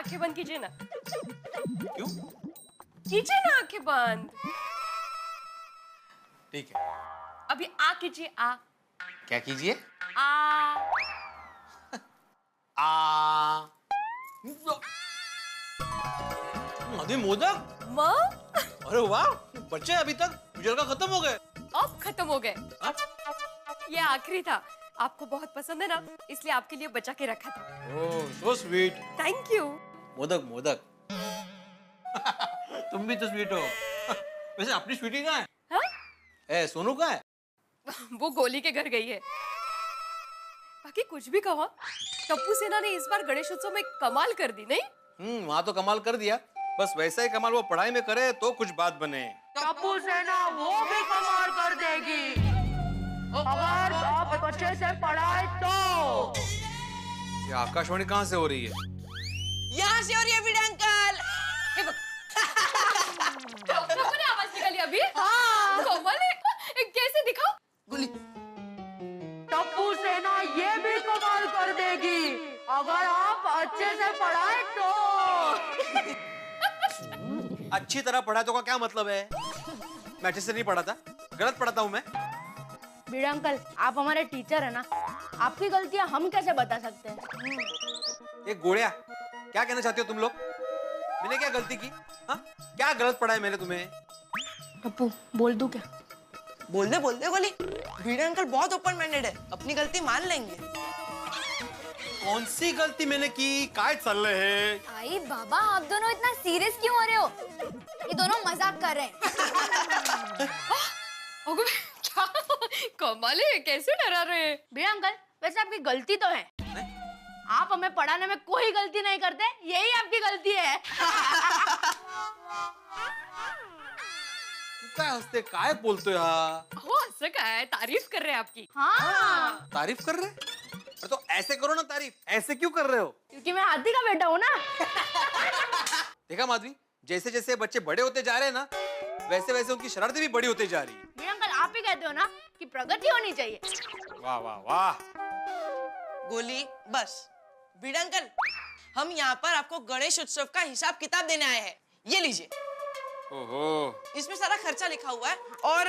आंखें बंद कीजिए ना। क्यों? कीजिए ना आंखें बंद। ठीक है। अभी आ कीजिए, आ। क्या कीजिए? आ। माधवी, मोदक? माँ? अरे वाह, बच्चे अभी तक गुजर का खत्म हो गए। अब खत्म हो गए। ये आखिरी था। आपको बहुत पसंद है ना, इसलिए आपके लिए बचा के रखा था। Oh, so sweet. Thank you. Modak modak. तुम भी तो स्वीट हो। वैसे अपनी स्वीटी कहाँ है? हाँ? ए, सोनू कहाँ है? वो गोली के घर गई है। बाकी कुछ भी कहो, टप्पू सेना ने इस बार गणेश उत्सव में कमाल कर दी, नहीं? वहाँ तो कमाल कर दिया। बस वैसा ही कमाल वो पढ़ाई में करे तो कुछ बात बने। टप्पू सेना वो भी कमाल कर देगी अगर आप अच्छे से पढ़ाए तो। ये आकाशवाणी कहाँ से हो रही है? यहाँ से हो रही है वीड अंकल। टप्पू ने आवाज निकाली अभी? हाँ। कमाल है। कैसे दिखाओ? गोली। टप्पू सेना ये भी कमाल कर देगी अगर आप अच्छे से पढ़ाए तो। अच्छी तरह पढ़ा तो का क्या मतलब है? मैं अच्छे से नहीं पढ़ा था, गलत पढ़ाता हूँ मैं। बीड़ा अंकल, आप हमारे टीचर है ना, आपकी गलतियां हम कैसे बता सकते हैं? एक गोड़िया, क्या कहना चाहते हो तुम लोग? मैंने क्या गलती की? हाँ, क्या गलत पढ़ा है मैंने तुम्हें? टप्पू, बोल दूं क्या? बोल दे गोली। वीड अंकल बहुत ओपन माइंडेड है, अपनी गलती मान लेंगे। कौन सी गलती मैंने की? काय चल रहे हैं? आई बाबा, आप दोनों इतना सीरियस क्यों हो रहे हो? ये दोनों मजाक कर रहे हैं। क्या कमाल है, कैसे डरा रहे हैं? बीड़ा अंकल, वैसे आपकी गलती तो है। आप हमें पढ़ाने में कोई गलती नहीं करते, यही आपकी गलती है। काय हंसते, काय बोलतो यार? हो, असं काय, तारीफ कर रहे हैं आपकी। हाँ, तारीफ कर रहे? अरे तो ऐसे करो ना तारीफ, ऐसे क्यों कर रहे हो? क्योंकि मैं हाथी का बेटा हूँ ना। देखा माधवी, जैसे जैसे बच्चे बड़े होते जा रहे हैं ना, वैसे वैसे उनकी शरारतें भी बड़ी होती जा रही है। बीड़ा अंकल, आप ही कहते हो ना कि प्रगति होनी चाहिए। वाह वाह वाह। गोली बस। वीड अंकल, हम यहाँ पर आपको गणेश उत्सव का हिसाब किताब देने आए हैं। ये लीजिए। ओहो, इसमें सारा खर्चा लिखा हुआ है और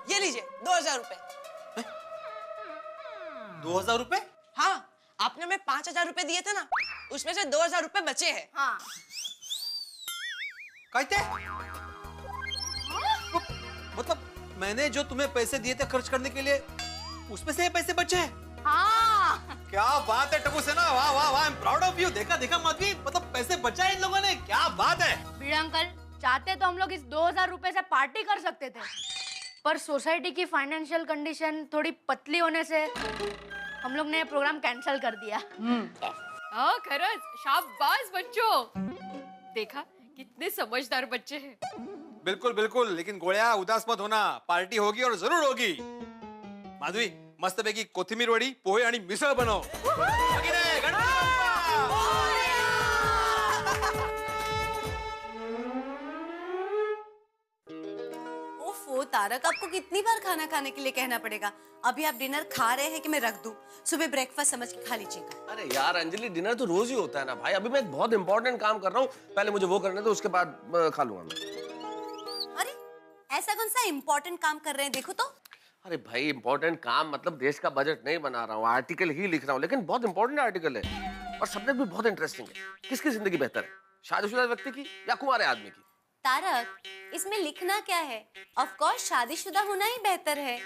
ये लीजिए 2000 रुपए। 2000 रुपए? हाँ, आपने हमें 5000 रुपए दिए थे ना, उसमें से 2000 रुपए बचे हैं। हाँ, कहते? मतलब मैंने जो तुम्हें पैसे दिए थे खर्च करने के लिए, उसमें से ये पैसे बचे हैं? हाँ। क्या बात है टप्पू सेना, वाह वाह वाह, I am proud of you. देखा देखा माधवी, मतलब पैसे बचाए इन लोगों ने, क्या बात है। बीड़ा अंकल, चाहते तो हम लोग इस 2000 रुपए से पार्टी कर सकते थे, पर सोसाइटी की फाइनेंशियल कंडीशन थोड़ी पतली होने से हम लोग ने ये प्रोग्राम कैंसिल कर दिया। हाँ, खरच, शाबाश बच्चों। देखा, कितने समझदार बच्चे हैं। बिल्कुल बिल्कुल, लेकिन गोळ्या उदास मत होना, पार्टी होगी और जरूर होगी। माधवी, मस्तपैकी कोथिंबीर वडी, पोहे आणि मिसळ बनव। ओफो तारक, आपको कितनी बार खाना खाने के लिए कहना पड़ेगा? अभी आप डिनर खा रहे हैं कि मैं रख दूं? सुबह ब्रेकफास्ट समझ के खा लीजिएगा। अरे यार अंजलि, डिनर तो रोज ही होता है ना भाई। अभी मैं एक बहुत इंपॉर्टेंट काम कर रहा हूँ, पहले मुझे वो करने दो, उसके बाद खा लूंगा मैं। अरे ऐसा कौन सा इम्पोर्टेंट काम कर रहे हैं, देखो तो। अरे भाई, इंपॉर्टेंट काम मतलब देश का बजट नहीं बना रहा हूँ, आर्टिकल ही लिख रहा हूँ, लेकिन बहुत इंपॉर्टेंट आर्टिकल है और सब्जेक्ट भी बहुत इंटरेस्टिंग है। किसकी जिंदगी बेहतर है, शादीशुदा व्यक्ति की या कुंवारे आदमी की? तारक, इसमें लिखना क्या है? ऑफ कोर्स शादीशुदा होना ही बेहतर है।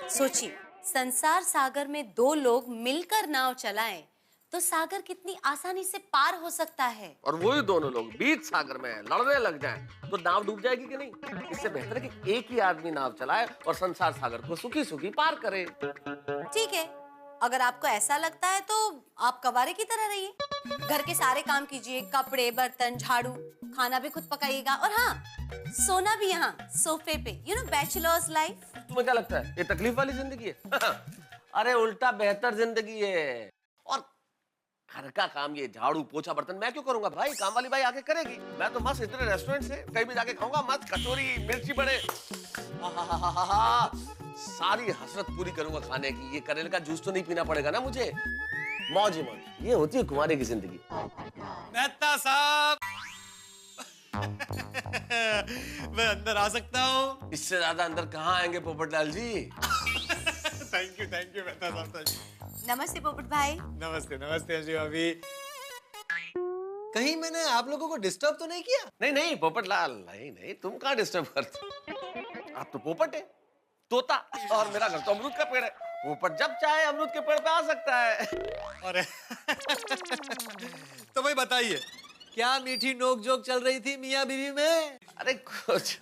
सोचिए, संसार सागर में दो लोग मिलकर नाव चलाएं तो सागर कितनी आसानी से पार हो सकता है। और वही दोनों लोग बीच सागर में लड़ने लग जाएं तो नाव डूब जाएगी कि नहीं? इससे बेहतर है कि एक ही आदमी नाव चलाए और संसार सागर को सुखी सुखी पार करे। ठीक है, अगर आपको ऐसा लगता है तो आप कवारे की तरह रहिए, घर के सारे काम कीजिए, कपड़े, बर्तन, झाड़ू, खाना भी खुद पकाइएगा और हाँ, सोना भी यहाँ सोफे पे, यू नो, बैचलर्स लाइफ। तुम्हें क्या लगता है ये तकलीफ वाली जिंदगी है? अरे उल्टा बेहतर जिंदगी है। और घर का काम, ये झाड़ू पोछा बर्तन मैं क्यों करूंगा भाई? काम वाली भाई आके करेगी। मैं तो मस्त इतने रेस्टोरेंट से कहीं भी जाके खाऊंगा, मस्त कचौरी, मिर्ची बड़े, सारी हसरत पूरी करूंगा खाने की। ये करेले का जूस तो नहीं पीना पड़ेगा ना मुझे। मौज ही मौज। ये होती है कुमारी की जिंदगी। मेहता साहब मैं अंदर आ सकता हूँ? इससे ज्यादा अंदर कहाँ आएंगे पोपटलाल जी। थैंक यू मेहता साहब, thank you। नमस्ते पोपट भाई। नमस्ते नमस्ते अंजलि भाभी। कहीं मैंने आप लोगों को डिस्टर्ब तो नहीं किया? नहीं नहीं पोपटलाल, नहीं नहीं, तुम कहाँ डिस्टर्ब करते? आप तो पोपट है, तोता, और मेरा घर तो अमरूद का पेड़ है। पोपट जब चाहे अमरूद के पेड़ पे आ सकता है। अरे तो भाई बताइए, क्या मीठी नोक-झोंक चल रही थी मियां बीवी में? अरे कुछ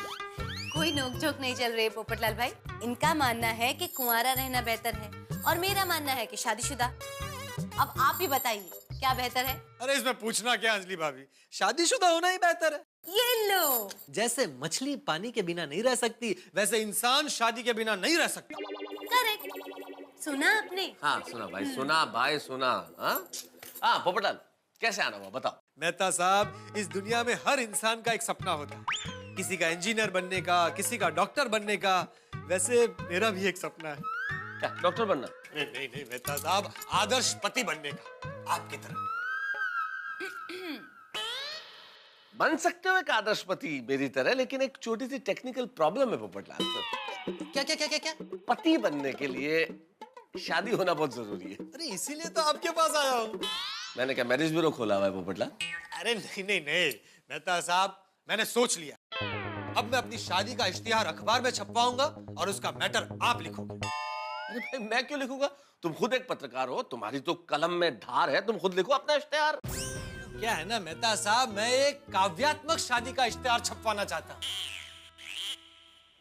कोई नोक-झोंक नहीं चल रही है पोपटलाल भाई। इनका मानना है कि कुंवारा रहना बेहतर है और मेरा मानना है कि शादीशुदा। अब आप ही बताइए क्या बेहतर है? अरे इसमें पूछना क्या अंजलि भाभी, शादीशुदा होना ही बेहतर है। ये लो। जैसे मछली पानी के बिना नहीं रह सकती, वैसे इंसान शादी के बिना नहीं रह सकता। करेक्ट। सुना आपने? हाँ सुना भाई, सुना भाई, सुना। हाँ पोपटलाल, कैसे आना हुआ बताओ। मेहता साहब, इस दुनिया में हर इंसान का एक सपना होता है, किसी का इंजीनियर बनने का, किसी का डॉक्टर बनने का। वैसे मेरा भी एक सपना है। क्या डॉक्टर बनना? नहीं नहीं नहीं मेहता साहब, आदर्श पति बनने का, आपकी तरह। बन सकते हो एक आदर्श पति मेरी तरह, लेकिन एक छोटी सी टेक्निकल प्रॉब्लम है पोपटलाल। क्या क्या क्या क्या क्या? पति बनने के लिए शादी होना बहुत जरूरी है। अरे इसीलिए तो आपके पास आया हूँ। मैंने क्या मैरिज ब्यूरो खोला हुआ है पोपटलाल? अरे नहीं नहीं नहीं मेहता साहब, मैंने सोच लिया, अब मैं अपनी शादी का इश्तिहार अखबार में छपवाऊंगा और उसका मैटर आप लिखोगे। अरे भाई मैं क्यों लिखूंगा? तुम खुद एक पत्रकार हो, तुम्हारी तो कलम में धार है, तुम खुद लिखो अपना इश्तिहार। क्या है ना मेहता साहब, मैं एक काव्यात्मक शादी का इश्तिहार छपवाना चाहता हूँ।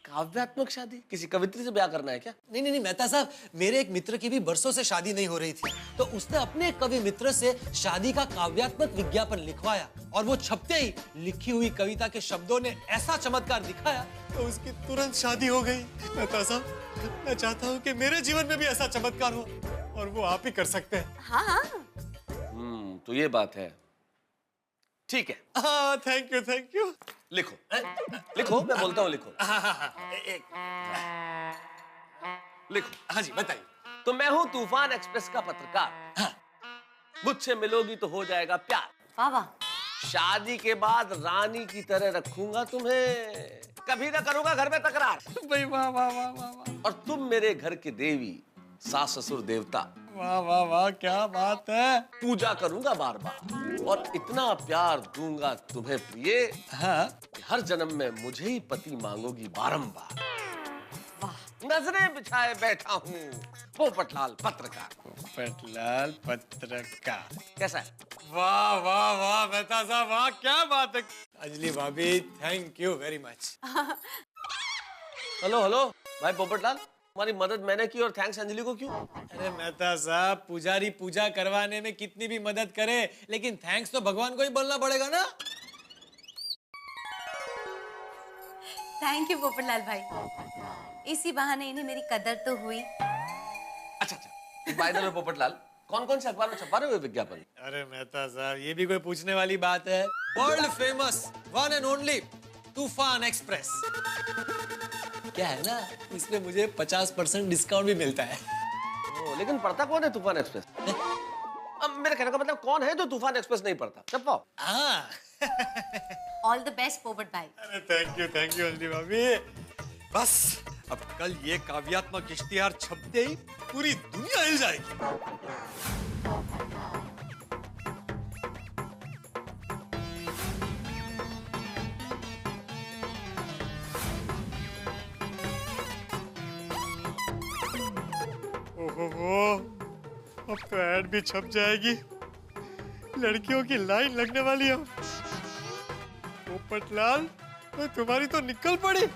काव्यात्मक शादी? किसी कवित्री से ब्याह करना है क्या? नहीं नहीं नहीं मेहता साहब, मेरे एक मित्र की भी बरसों से शादी नहीं हो रही थी, तो उसने अपने कवि मित्र से शादी का काव्यात्मक विज्ञापन लिखवाया और वो छपते ही लिखी हुई कविता के शब्दों ने ऐसा चमत्कार दिखाया तो उसकी तुरंत शादी हो गई। मेहता साहब, मैं चाहता हूँ कि मेरे जीवन में भी ऐसा चमत्कार हो और वो आप ही कर सकते हैं। हाँ हाँ। तो ये बात है। ठीक है। हाँ थैंक यू। लिखो लिखो, मैं बोलता हूँ लिखो। लिखो। हाँ जी बताइए। तो मैं हूँ तूफान एक्सप्रेस का पत्रकार। हाँ। मुझसे मिलोगी तो हो जाएगा प्यार। वाह वाह। शादी के बाद रानी की तरह रखूंगा तुम्हें, कभी ना करूंगा घर में तकरार। भाई वाह वाह वाह वाह वाह। और तुम मेरे घर के देवी, सास ससुर देवता। वाह वाह वाह, क्या बात है। पूजा करूंगा बार बार और इतना प्यार दूंगा तुम्हें प्रिय, हाँ। कि हर जन्म में मुझे ही पति मांगोगी बारंबार। नजरें बिछाए बैठा हूँ, पोपटलाल पत्रकार। पोपटलाल पत्रकार। कैसा है? वाह वाह वाह मेहता साहब, वाह क्या बात है। अंजलि भाभी thank you very much. Hello hello भाई पोपटलाल, तुम्हारी मदद मैंने की और थैंक्स अंजलि को क्यों? अरे मेहता साहब, पुजारी पूजा करवाने में कितनी भी मदद करे, लेकिन थैंक्स तो भगवान को ही बोलना पड़ेगा ना। थैंक यू पोपटलाल भाई, इसी बहाने इन्हें मेरी कदर तो हुई। अच्छा बाय द वे पोपटलाल, कौन कौन से अखबार में छपा रहे हो विज्ञापन? अरे मेहता साहब, ये भी कोई पूछने वाली बात है। World famous one and only तूफान एक्सप्रेस। क्या है ना, इसमें मुझे 50% डिस्काउंट भी मिलता है। लेकिन पढ़ता कौन है तूफान एक्सप्रेस? अब मेरे कहने का मतलब कौन है जो तूफान एक्सप्रेस नहीं पढ़ता? छपवाओ। हाँ। ऑल द बेस्ट पोपट भाई। अरे थैंक यू अंजलि भाभी। बस अब कल ये काव्यात्मक इश्तिहार छपते ही पूरी दुनिया हिल जाएगी। ओहो, अब तो ऐड भी छप जाएगी, लड़कियों की लाइन लगने वाली है। पोपटलाल, तो तुम्हारी तो निकल पड़ी।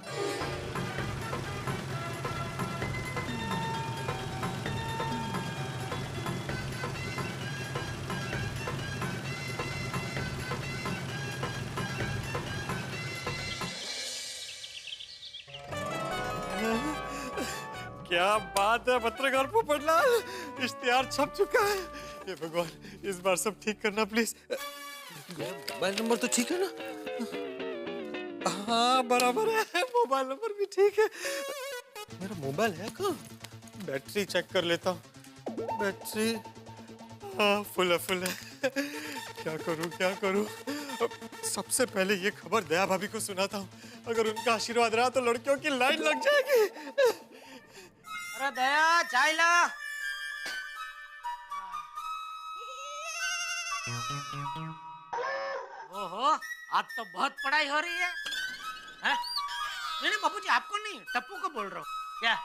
क्या बात है पत्रकार पोपटलाल, इश्तिहार छप चुका है। ये भगवान, इस बार सब ठीक करना प्लीज। मोबाइल नंबर तो ठीक है ना? हाँ बराबर है, मोबाइल नंबर भी ठीक है। मेरा मोबाइल है कहाँ? बैटरी चेक कर लेता हूँ। बैटरी, हाँ फुल है। क्या करूं? सबसे पहले ये खबर दया भाभी को सुनाता हूँ। अगर उनका आशीर्वाद रहा तो लड़कियों की लाइन लग जाएगी। अरे दया चाय ला। ओहो आज तो बहुत पढ़ाई हो रही है। हैं? नहीं बाबूजी आपको नहीं टप्पू को बोल रहा हूँ। क्या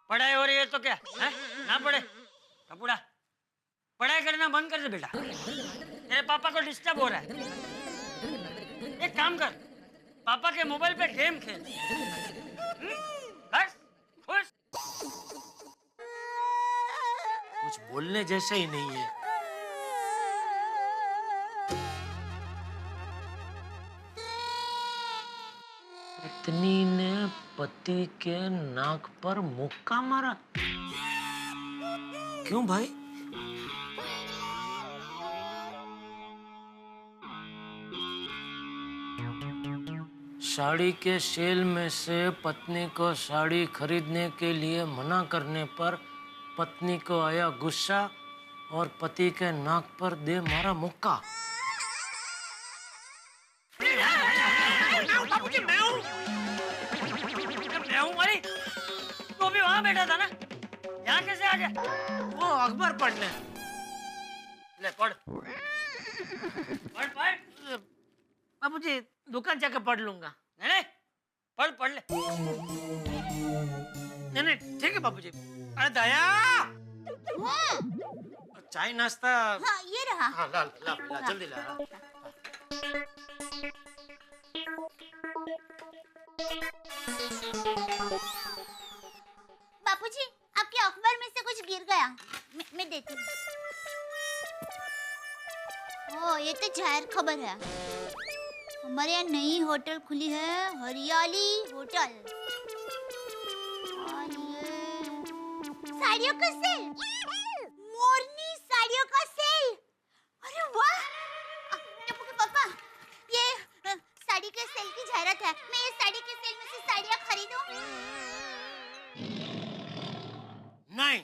पढ़ाई हो रही है तो क्या है? ना पढ़े टप्पूड़ा, पढ़ाई करना बंद कर दे बेटा। तेरे पापा को डिस्टर्ब हो रहा है। एक काम कर, पापा के मोबाइल पे गेम खेल। बस खुश। कुछ बोलने जैसे ही नहीं है। पत्नी ने पति के नाक पर मुक्का मारा। क्यों भाई? साड़ी के सेल में से पत्नी को साड़ी खरीदने के लिए मना करने पर पत्नी को आया गुस्सा और पति के नाक पर दे मारा मुक्का। बाबूजी मैं हूँ अरे तो भी वहाँ बैठा था ना, यहाँ कैसे आ गया? वो अखबार पढ़ने। ले पढ़। बाबूजी दुकान जाकर पढ़ लूंगा। नहीं पढ़ ले। नहीं ठीक है बाबूजी। अरे दया चाय नाश्ता। हाँ ये रहा। हाँ ला जल्दी ला। बापूजी आपके अखबार में से कुछ गिर गया। मैं देती हूँ। ओह ये तो जाहिर खबर है। हमारे यहाँ नई होटल खुली है, हरियाली होटल। और ये साड़ियों का सेल, मोरनी साड़ियों का सेल। अरे वाह टप्पू के पापा, ये साड़ी के सेल की जाहिरात है। मैं ये साड़ी के सेल में से साड़ियाँ खरीदूं? नहीं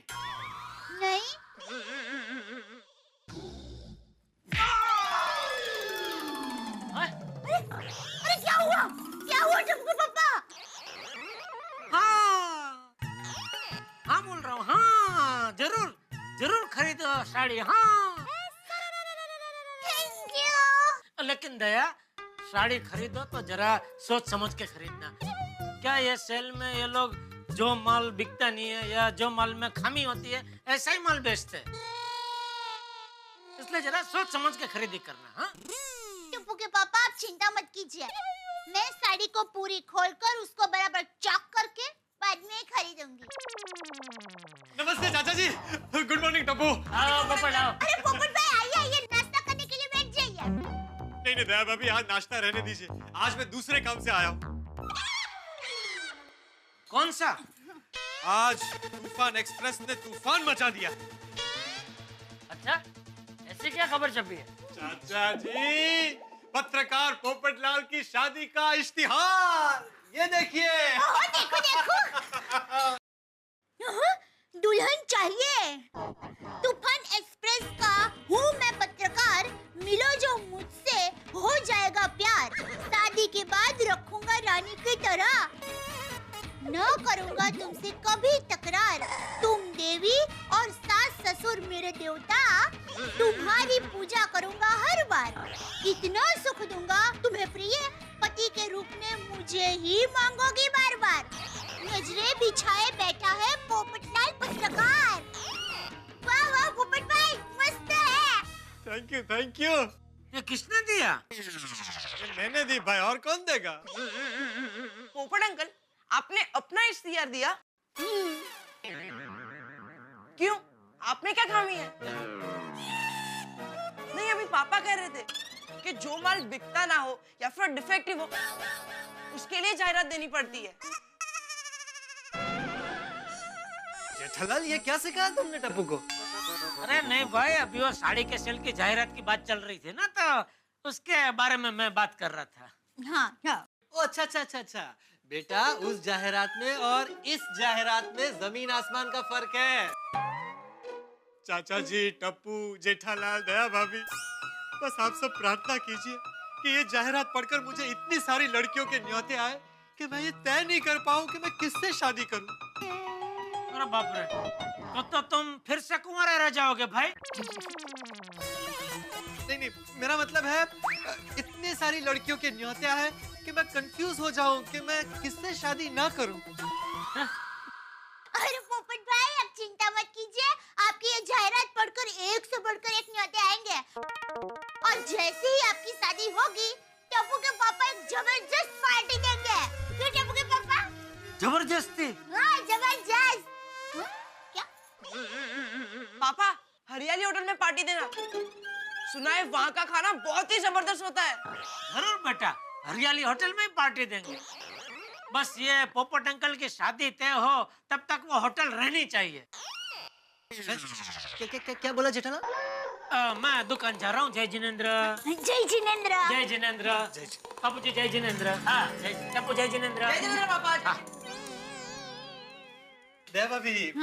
अरे क्या हुआ टप्पू के पापा? हाँ बोल रहा हूँ। हाँ जरूर खरीदो साड़ी। हाँ थैंक यू। लेकिन दया साड़ी खरीदो तो जरा सोच समझ के खरीदना। क्या ये सेल में ये लोग जो माल बिकता नहीं है या जो माल में खामी होती है ऐसा ही माल बेचते हैं, इसलिए जरा सोच समझ के खरीदी करना। हाँ टप्पू के पापा आप चिंता मत कीजिए, मैं साड़ी को पूरी खोलकर उसको बराबर चॉक करके बाद में खरीदूंगी। नमस्ते चाचा जी। Good morning Tappu. आओ पोपट आओ। अरे पोपट भाई आइए नाश्ता करने के लिए बैठ जाइए। नहीं दया भाभी आज नाश्ता रहने दीजिए। आज मैं दूसरे काम से आया हूँ। कौन सा? आज तूफान एक्सप्रेस ने तूफान मचा दिया। अच्छा ऐसी क्या खबर छपी है? चाचा जी पत्रकार पोपटलाल की शादी का इश्तिहार ये देखिए। देखो दुल्हन चाहिए। तूफान एक्सप्रेस का हूँ मैं पत्रकार, मिलो जो मुझसे हो जाएगा प्यार। शादी के बाद रखूंगा रानी की तरह, न करूंगा तुमसे कभी तकरार। तुम देवी और सास ससुर मेरे देवता, तुम्हारी पूजा करूंगा हर बार। इतना सुख दूंगा तुम्हें प्रिय, पति के रूप में मुझे ही मांगोगी बार बार। नजरे बिछाए बैठा है पोपटलाल पत्रकार। वाह वाह पोपट भाई मस्त है। Thank you. ये किसने दिया? मैंने दी भाई, और कौन देगा? पोपट अंकल आपने अपना इश्तिहार दिया? क्यों आप में क्या खामी है? नहीं अभी पापा कह रहे थे कि जो माल बिकता ना हो या फिर डिफेक्टिव हो उसके लिए जाहिरात देनी पड़ती है। जेठालाल ये क्या सिखाया तुमने टप्पू को? अरे नहीं भाई अभी वो साड़ी के सेल की जाहिरात की बात चल रही थी ना, तो उसके बारे में मैं बात कर रहा था। हाँ ओ अच्छा बेटा, उस जाहिरात में और इस जाहिरात में जमीन आसमान का फर्क है। चाचा जी, टप्पू, जेठालाल, दया भाभी, बस आप सब प्रार्थना कीजिए कि ये जाहिरात पढ़कर मुझे इतनी सारी लड़कियों के न्योते आए कि मैं ये तय नहीं कर पाऊं कि मैं किससे शादी करूं। अरे बाप रे, तो तुम फिर से कुंवारे रह जाओगे भाई। नहीं, मेरा मतलब है इतनी सारी लड़कियों के न्योते आए कि मैं कंफ्यूज हो जाऊं कि मैं किससे शादी ना करूं। अरे पोपट भाई, आप चिंता मत कीजिए, आपकी ये जाहिरात पढ़कर एक से बढ़कर एक न्योते आएंगे। और जैसे ही आपकी शादी होगी, टप्पू के पापा एक जबरदस्त पार्टी देंगे। क्यों टप्पू के पापा? जबरदस्ती? हाँ, जबरदस्त। क्या? पापा, हरियाली होटल में पार्टी देना। सुना है वहाँ का खाना बहुत ही जबरदस्त होता है। जरूर बेटा, हरियाली होटल में ही पार्टी देंगे। बस ये पोपट अंकल की शादी तय हो तब तक वो होटल रहनी चाहिए। क्या बोला जेठालाल? मैं दुकान जा रहा हूँ। जय जिनेंद्र। जय जिनेंद्र। जय जिनेंद्र। पापू जी जय जिनेंद्र। हाँ, टप्पू जय जिनेंद्र। जय जिनेंद्र पापा। दया भाभी,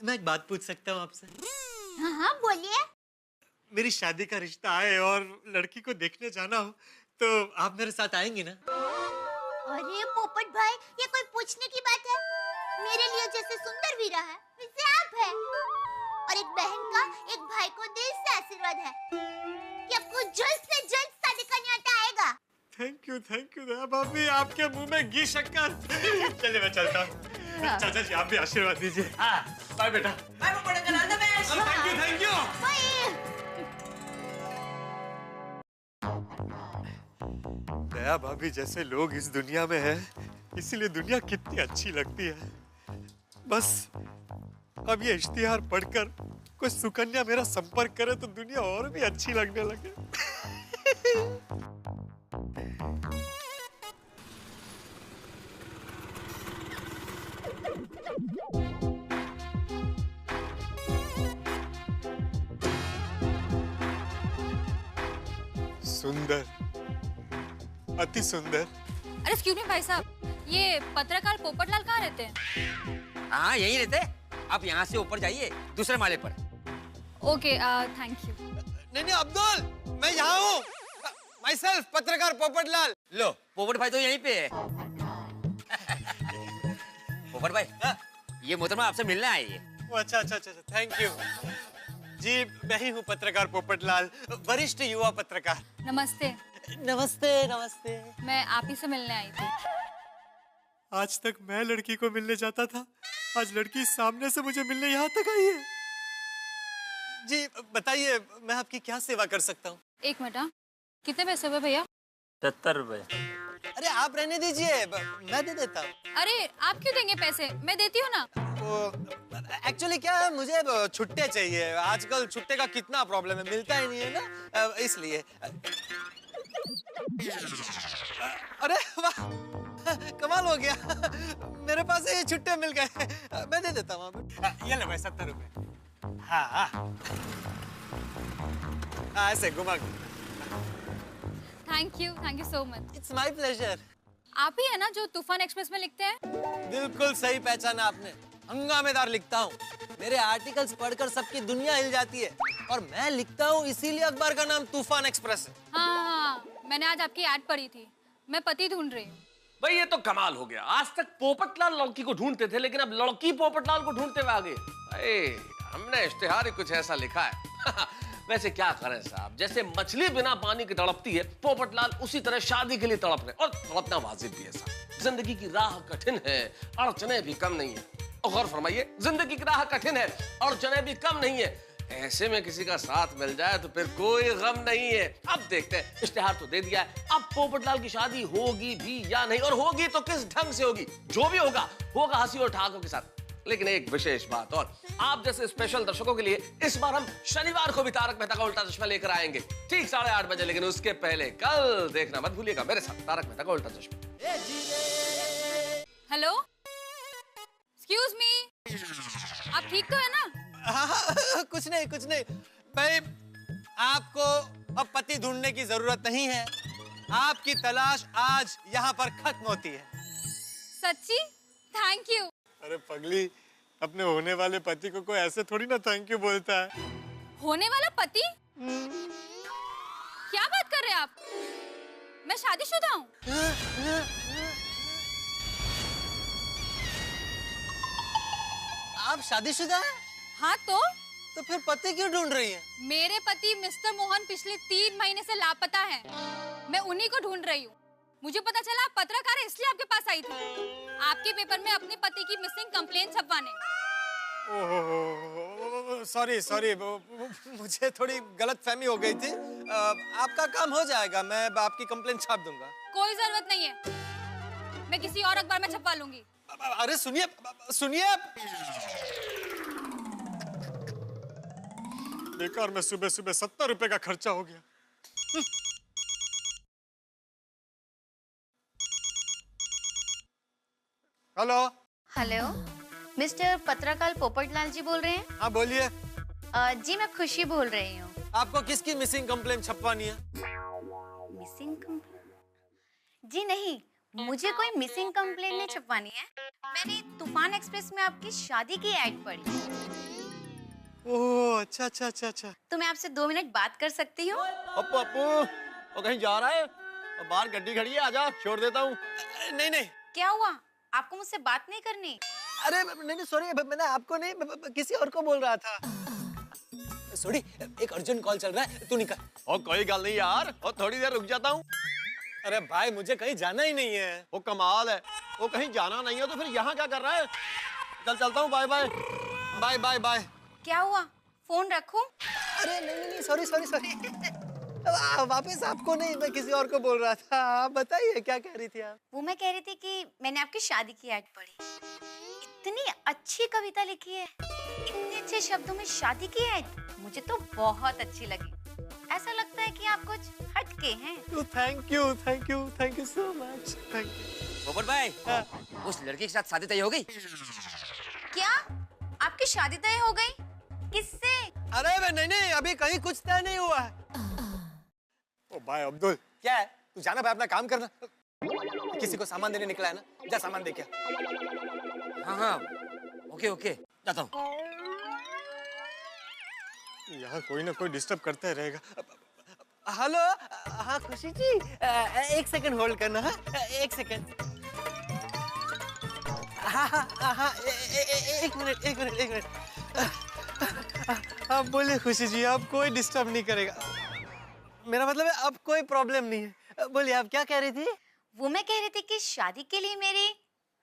मैं एक बात पूछ सकता हूँ आपसे? हाँ, बोलिए। मेरी शादी का रिश्ता आए और लड़की को देखने जाना हो तो आप मेरे साथ आएंगी ना? अरे पोपट भाई, ये कोई पूछने की बात है? मेरे लिए जैसे सुंदर वीरा है, वैसे आप है। और एक बहन का एक भाई को दिल से आशीर्वाद है कि आपको जल्द से जल्द शादी का न्योता आएगा। थैंक यू दया भाभी, आपके मुंह में घी शक्कर। चलिए मैं चलता हूँ। चाचा जी आप भी आशीर्वाद दीजिए। बाय बेटा। Bye Popat uncle, all the best. Thank you. Daya भाभी जैसे लोग इस दुनिया में हैं, इसीलिए दुनिया कितनी अच्छी लगती है। बस अब ये इश्तिहार पढ़कर कोई सुकन्या मेरा संपर्क करे तो दुनिया और भी अच्छी लगने लगे। सुंदर, अति सुंदर। अरे एक्सक्यूज मी भाई साहब, ये पत्रकार पोपटलाल कहाँ रहते हैं? हाँ यहीं रहते हैं। आप यहाँ से ऊपर जाइए, दूसरे माले पर। Okay, thank you. नहीं अब्दुल, मैं यहाँ हूँ। माई सेल्फ पत्रकार पोपटलाल। लो, पोपट भाई तो यहीं पे है। पोपट भाई, ये मोहतरमा आपसे मिलने आई है। अच्छा, थैंक यू जी। मैं ही हूँ पत्रकार पोपटलाल, वरिष्ठ युवा पत्रकार। नमस्ते। नमस्ते। मैं आप ही से मिलने आई थी। आज तक मैं लड़की को मिलने जाता था, आज लड़की सामने से मुझे मिलने यहाँ तक आई है। जी बताइए, मैं आपकी क्या सेवा कर सकता हूँ? एक मिनट, कितने पैसे हुए भैया? 70 रुपए। अरे आप रहने दीजिए, मैं दे देता हूँ। अरे आप क्यों देंगे पैसे, मैं देती हूँ ना। एक्चुअली क्या है, मुझे छुट्टे चाहिए। आजकल छुट्टे का कितना प्रॉब्लम है, मिलता ही नहीं है ना, इसलिए। अरे वाह, कमाल हो गया, मेरे पास ये छुट्टे मिल गए। मैं दे देता हूँ। ये ले भाई 70 रुपए। हाँ, ऐसे घुमा। Thank you so much. It's my pleasure. आप ही है ना जो तूफान एक्सप्रेस में लिखते हैं? बिल्कुल सही पहचाना आपने, हंगामेदार लिखता हूँ। मेरे आर्टिकल्स पढ़कर सबकी दुनिया हिल जाती है, और मैं लिखता हूँ इसीलिए अखबार का नाम तूफान एक्सप्रेस है। हाँ, मैंने आज आपकी ऐड पढ़ी थी। मैं पति ढूंढ रही हूँ। भाई ये तो कमाल हो गया। आज तक पोपटलाल लड़की को ढूंढते थे, लेकिन अब लड़की पोपटलाल को ढूंढते हुए आ गए। हमने इश्तिहार ही कुछ ऐसा लिखा है। वैसे क्या करें साहब, जैसे मछली बिना पानी के तड़पती है, पोपटलाल उसी तरह शादी के लिए तड़प रहे, और तड़पना वाजिब भी है साहब। जिंदगी की राह कठिन है, अड़चने भी कम नहीं है। और गौर फरमाइए, जिंदगी की राह कठिन है, अड़चने भी कम नहीं है। ऐसे में किसी का साथ मिल जाए तो फिर कोई गम नहीं है। अब देखते हैं, इश्तिहार तो दे दिया है, अब पोपटलाल की शादी होगी भी या नहीं, और होगी तो किस ढंग से होगी। जो भी होगा हंसी और ठहाकों के साथ। लेकिन एक विशेष बात और, आप जैसे स्पेशल दर्शकों के लिए इस बार हम शनिवार को भी तारक मेहता का उल्टा चश्मा लेकर आएंगे, ठीक 8:30 बजे। लेकिन उसके पहले कल देखना मत भूलिएगा मेरे साथ तारक मेहता का उल्टा चश्मा। हेलो, एक्सक्यूज मी, आप ठीक तो है ना? कुछ नहीं भाई, आपको अब पति ढूंढने की जरूरत नहीं है। आपकी तलाश आज यहाँ पर खत्म होती है। सच्ची? Thank you. अरे पगली, अपने होने वाले पति को कोई ऐसे थोड़ी ना थैंक यू बोलता है। होने वाला पति? क्या बात कर रहे हैं आप? मैं शादीशुदा हूँ। आप शादीशुदा हैं? हाँ तो फिर पति क्यों ढूंढ रही हैं? मेरे पति मिस्टर मोहन पिछले 3 महीने से लापता हैं। मैं उन्हीं को ढूंढ रही हूँ। मुझे पता चला आप पत्रकार हैं, इसलिए आपके पास आई थी, आपके पेपर में अपने पति की मिसिंग कंप्लेंट छपवाने। ओह सॉरी मुझे थोड़ी गलतफहमी हो गई थी। आपका काम हो जाएगा, मैं आपकी कंप्लेंट छाप दूंगा। कोई जरूरत नहीं है, मैं किसी और अखबार में छपवा लूंगी। अरे सुनिए बेकार में सुबह 70 रुपए का खर्चा हो गया। हेलो हेलो, मिस्टर पत्रकार पोपटलाल जी बोल रहे हैं? हाँ बोलिए। जी मैं खुशी बोल रही हूँ। आपको किसकी मिसिंग कंप्लेंट छपवानी है? Missing complaint? जी नहीं, मुझे कोई मिसिंग कंप्लेंट नहीं छपवानी है। मैंने तूफान एक्सप्रेस में आपकी शादी की ऐड पढ़ी। ओह अच्छा। तो मैं आपसे 2 मिनट बात कर सकती हूँ? पप्पू वो कहीं जा रहा है? बाहर गड्डी खड़ी है, आजा, छोड़ देता हूँ। नहीं। क्या हुआ? आपको मुझसे बात नहीं करनी? अरे नहीं सॉरी, मैंने आपको नहीं किसी और को बोल रहा था। सॉरी, एक अर्जेंट कॉल चल रहा है, तू निकल। और कोई गल नहीं यार, और थोड़ी देर रुक जाता हूँ। अरे भाई मुझे कहीं जाना ही नहीं है। वो कमाल है, वो कहीं जाना नहीं है तो फिर यहाँ क्या कर रहा है? चलता हूँ, बाय। क्या हुआ? फोन रखूं? अरे नहीं सॉरी वापस आपको नहीं, मैं किसी और को बोल रहा था। आप बताइए क्या कह रही थी आप? वो मैं कह रही थी कि मैंने आपकी शादी की ऐड पढ़ी। इतनी अच्छी कविता लिखी है, इतने अच्छे शब्दों में शादी की ऐड, मुझे तो बहुत अच्छी लगी। ऐसा लगता है कि आप कुछ हटके हैं। Thank you so much. Thank you. पोपट भाई, उस लड़की के साथ शादी तय हो गई? क्या आपकी शादी तय हो गई? किससे? अरे नहीं, अभी कहीं कुछ तय नहीं हुआ है। ओ भाई अब्दुल, क्या है? तू जाना भाई, अपना काम करना। किसी को सामान देने निकला है ना, जा सामान दे के आ। हाँ ओके जाता हूँ। यहाँ कोई ना कोई डिस्टर्ब करता रहेगा। हेलो, हाँ खुशी जी, 1 सेकंड होल्ड करना। हाँ 1 सेकंड। हाँ 1 मिनट। आप बोलिए खुशी जी, आप कोई डिस्टर्ब नहीं करेगा। मेरा मतलब है अब कोई प्रॉब्लम नहीं है। बोलिए आप क्या कह रही थी? वो मैं कह रही थी कि शादी के लिए मेरी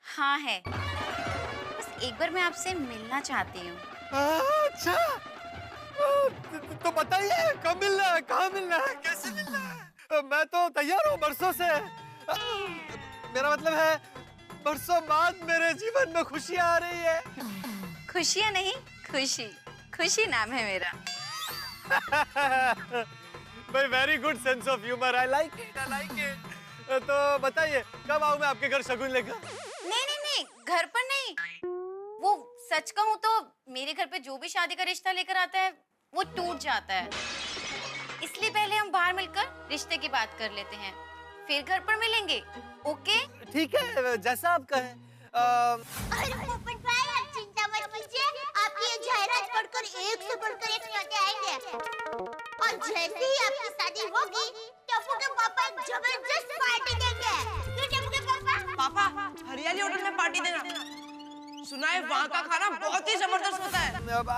हाँ है, बस एक बार मैं आपसे मिलना चाहती हूँ। अच्छा, तो बताइए कब मिलना है, कहाँ मिलना है, कैसे मिलना है? मैं तो तैयार हूँ बरसों से। मेरा मतलब है बरसों बाद मेरे जीवन में खुशियाँ आ रही है। खुशियाँ नहीं, खुशी नाम है मेरा। भाई very good sense of humour, I like it. तो बताइए कब आऊँ मैं आपके घर शगुन लेकर? नहीं, घर पर नहीं। वो सच कहूँ तो मेरे घर पे जो भी शादी का रिश्ता लेकर आता है वो टूट जाता है, इसलिए पहले हम बाहर मिलकर रिश्ते की बात कर लेते हैं, फिर घर पर मिलेंगे। ओके? ठीक है, जैसा आप कहें। अरे पोपट भाई, आप चिंता मत कीजिए, आपकी ये जायरात पढ़कर एक से बढ़कर एक न्योते आएंगे। और जैसे ही आपकी शादी होगी, टप्पू के पापा एक जबरदस्त पार्टी देंगे। क्यों टप्पू के पापा? पापा, हरियाली होटल में पार्टी देना। सुना है वहाँ का खाना बहुत ही जबरदस्त होता है।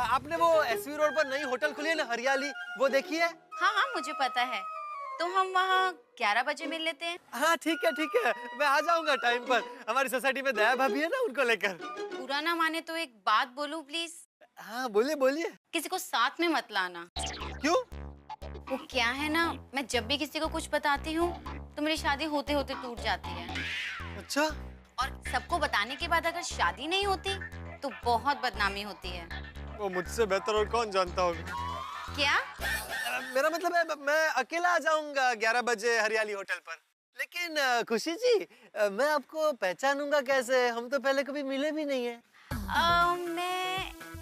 आपने वो एसवी रोड पर नई होटल खुली है ना, हरियाली, वो देखी है? हाँ मुझे पता है। तो हम वहाँ 11 बजे मिल लेते हैं। हाँ ठीक है, मैं आ जाऊंगा टाइम पर। हमारी सोसाइटी में दया भाभी है ना, उनको लेकर। बुरा ना माने तो एक बात बोलूं प्लीज? हाँ बोलिए। किसी को साथ में मत लाना। क्यों? वो क्या है ना, मैं जब भी किसी को कुछ बताती हूँ तो मेरी शादी होते होते टूट जाती है। अच्छा? और सबको बताने के बाद अगर शादी नहीं होती तो बहुत बदनामी होती है। वो मुझसे बेहतर और कौन जानता होगा। क्या? मेरा मतलब है मैं अकेला आ जाऊंगा 11 बजे हरियाली होटल पर। लेकिन खुशी जी, मैं आपको पहचानूंगा कैसे? हम तो पहले कभी मिले भी नहीं है।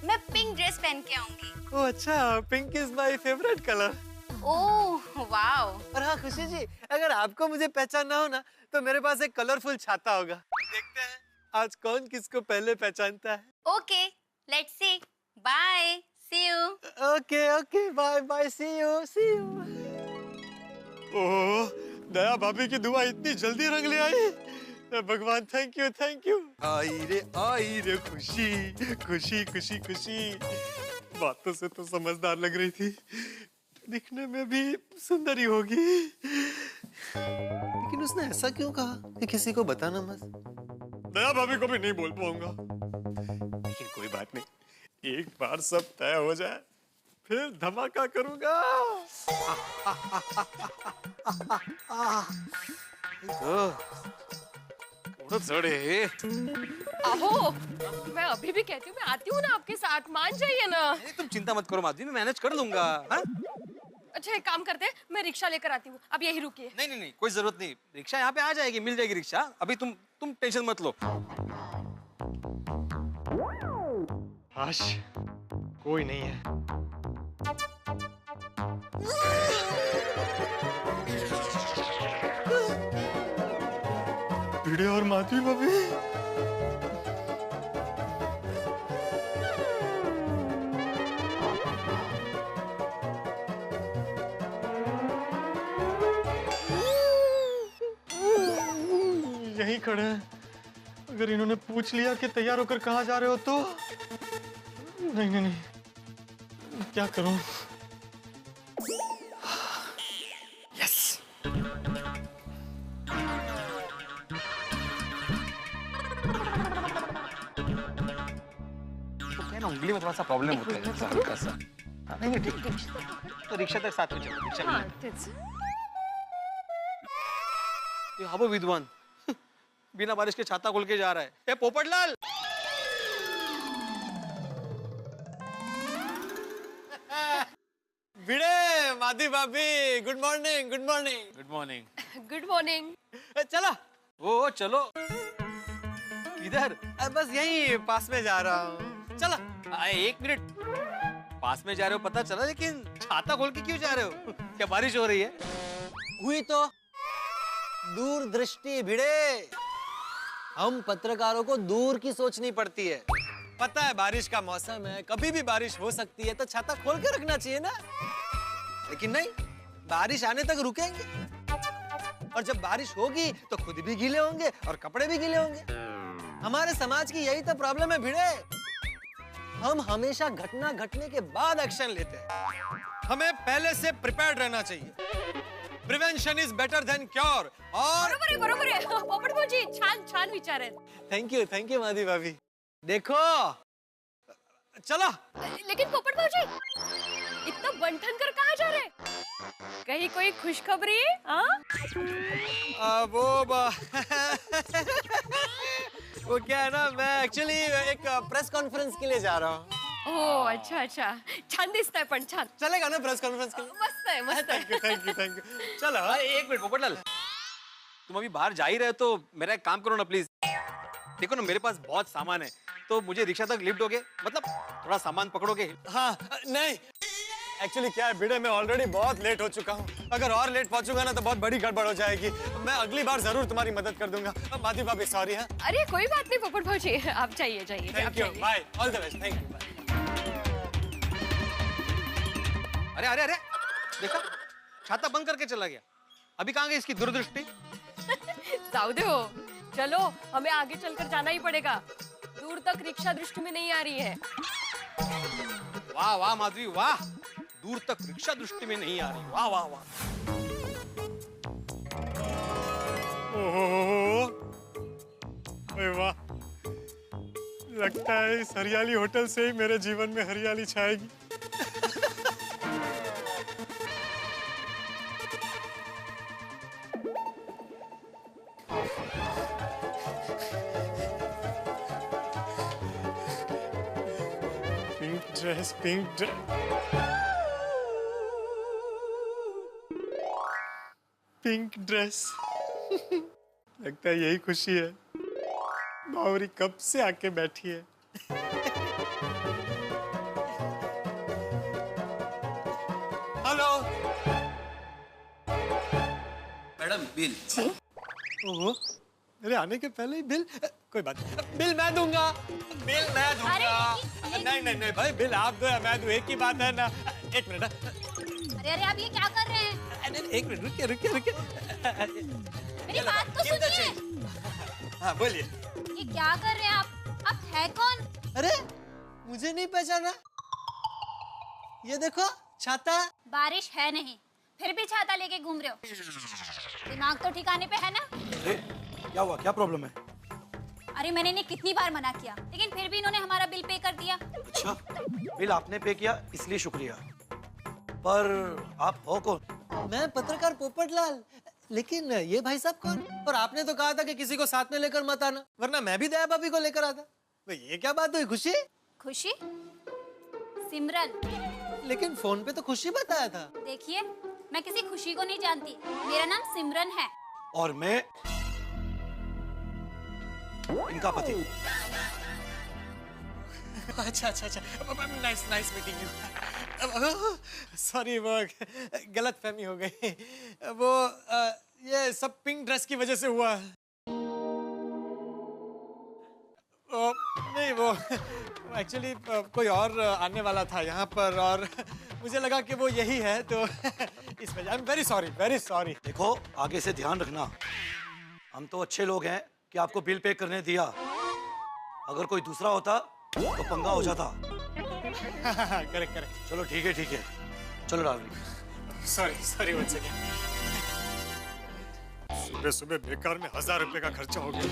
मैं पिंक ड्रेस पहन के आऊंगी। ओह अच्छा, pink is my favourite colour. Oh wow. और हाँ खुशी जी, अगर आपको मुझे पहचानना हो ना तो मेरे पास एक कलरफुल छाता होगा। देखते हैं आज कौन किसको पहले पहचानता है। Okay, let's see. Bye, see you. Okay okay, bye bye, see you see you. Oh, Daya भाभी की दुआ इतनी जल्दी रंग ले आई। भगवान थैंक यू थैंक यू। आई रे खुशी खुशी खुशी खुशी। बातों से तो समझदार लग रही थी, दिखने में भी सुंदर ही होगी। लेकिन उसने ऐसा क्यों कहा कि किसी को बताना मत? दया भाभी को भी नहीं बोल पाऊंगा, लेकिन कोई बात नहीं, एक बार सब तय हो जाए फिर धमाका करूंगा। अहो, मैं अभी भी कहती हूँ मैं आती हूँ ना आपके साथ, मान जाइए ना। नहीं, तुम चिंता मत करो माधवी, मैं मैनेज कर लूंगा। हाँ? अच्छा एक काम करते हैं, मैं रिक्शा लेकर आती हूँ, अब यही रुकिए। नहीं नहीं नहीं, कोई जरूरत नहीं, रिक्शा यहाँ पे आ जाएगी, मिल जाएगी रिक्शा। अभी तुम टेंशन मत लो। काश कोई नहीं है। भिड़े और माधवी भाभी। यहीं खड़े हैं। अगर इन्होंने पूछ लिया कि तैयार होकर कहाँ जा रहे हो तो नहीं नहीं नहीं, क्या करूं? यस। तो क्या ना, उंगली में थोड़ा सा प्रॉब्लेम होता है, ऐसा हल्का सा। हाँ, नहीं नहीं ठीक, तो रिक्शा तक साथ में चलो, रिक्शा हाँ, में। तेच. ये हाबो विद्वान बिना बारिश के छाता खोल के जा रहा है। ए पोपटलाल, भिड़े, माधवी भाभी, good morning good morning. Good morning. Good morning. चलो। ओ चलो। इधर बस यहीं पास में जा रहा हूँ। चलो। 1 मिनट, पास में जा रहे हो पता चला, लेकिन छाता खोल के क्यों जा रहे हो? क्या बारिश हो रही है? हुई तो दूरदृष्टि भिड़े। हम पत्रकारों को दूर की सोचनी पड़ती है। पता है बारिश का मौसम है, कभी भी बारिश हो सकती है, तो छाता खोल के रखना चाहिए ना। लेकिन नहीं, बारिश आने तक रुकेंगे, और जब बारिश होगी तो खुद भी गीले होंगे और कपड़े भी गीले होंगे। हमारे समाज की यही तो प्रॉब्लम है भिड़े। हम हमेशा घटना घटने के बाद एक्शन लेते हैं। हमें पहले से प्रिपेयर्ड रहना चाहिए। Prevention is better than cure. और बरोबर आहे पोपट भाऊजी, छान विचार आहेत। थैंक यू माधवी भाभी। देखो चलो। लेकिन पोपट भाऊजी, इतना बंठन कर कहाँ जा रहे? कहीं कोई खुशखबरी? वो क्या है ना, मैं एक्चुअली एक प्रेस कॉन्फ्रेंस के लिए जा रहा हूँ। ओह अच्छा, छान दिसतंय पण छान। चलेगा ना प्रेस कॉन्फ्रेंस के लिए? मस्त आहे। Thank you. चलो। 1 मिनट पोपटलाल, तुम अभी बाहर जा ही रहे हो तो मेरा एक काम करो ना प्लीज। देखो ना, मेरे पास बहुत सामान है, तो मुझे रिक्शा तक लिफ्ट दोगे? मतलब थोड़ा सामान पकड़ोगे? हाँ नहीं, एक्चुअली क्या है भिड़े, मैं ऑलरेडी बहुत लेट हो चुका हूँ। अगर और लेट पहुंचूंगा ना तो बहुत बड़ी गड़बड़ हो जाएगी। मैं अगली बार जरूर तुम्हारी मदद कर दूंगा। माधवी भाभी सॉरी। है अरे कोई बात नहीं पोपट भाऊजी, आप जाइए। Thank you, bye, all the best. Thank you. अरे देखा, छाता बंद करके चला गया। अभी कहाँ गई इसकी दूरदृष्टि? जाओ दे हो, चलो हमें आगे चलकर जाना ही पड़ेगा। दूर तक रिक्शा दृष्टि में नहीं आ रही है। वाह वाह माधवी वाह, दूर तक रिक्शा दृष्टि में नहीं आ रही। वाह वाह वाह। ओह वाह, लगता है इस हरियाली होटल से ही मेरे जीवन में हरियाली छाएगी। Pink dress. Pink dress. लगता है यही खुशी है। बावरी कब से आके बैठी है। Hello madam, bill. ओहो, मेरे आने के पहले ही बिल? कोई बात नहीं, बिल मैं दूंगा। अरे नहीं नहीं भाई, बिल आप दो या मैं दूं, एक ही बात है ना। एक मिनट। अरे अरे आप ये क्या कर रहे हैं? एक मिनट, रुकिए। मेरी बात तो सुनिए। हाँ बोलिए। ये क्या कर रहे हैं आप है कौन? अरे मुझे नहीं पहचाना? ये देखो छाता। बारिश है नहीं, फिर भी छाता लेके घूम रहे हो। दिमाग तो ठिकाने पे है ना? अरे क्या हुआ, क्या प्रॉब्लम है? अरे मैंने इन्हें कितनी बार मना किया, लेकिन फिर भी इन्होंने हमारा बिल पे कर दिया। अच्छा, बिल आपने पे किया इसलिए शुक्रिया, पर आप हो कौन? मैं पत्रकार पोपटलाल। लेकिन ये भाई साहब कौन? और आपने तो कहा था कि किसी को साथ में लेकर मत आना, वरना मैं भी दया भाभी को लेकर आता। भाई ये क्या बात हुई? खुशी? खुशी? सिमरन। लेकिन फोन पे तो खुशी बताया था। देखिए, मैं किसी खुशी को नहीं जानती, मेरा नाम सिमरन है। और मैं इनका पति। अच्छा। Nice meeting you. सॉरी, वो गलत फहमी हो गई। वो ये सब पिंक ड्रेस की वजह से हुआ। नहीं, वो एक्चुअली कोई और आने वाला था यहाँ पर, और मुझे लगा कि वो यही है, तो इस वजह। I am very sorry. देखो, आगे से ध्यान रखना, हम तो अच्छे लोग हैं कि आपको बिल पे करने दिया। अगर कोई दूसरा होता तो पंगा हो जाता। करेक्ट। चलो ठीक है, चलो डार्लिंग। Sorry once again. सुबह बेकार में 1000 रुपए का खर्चा हो गया।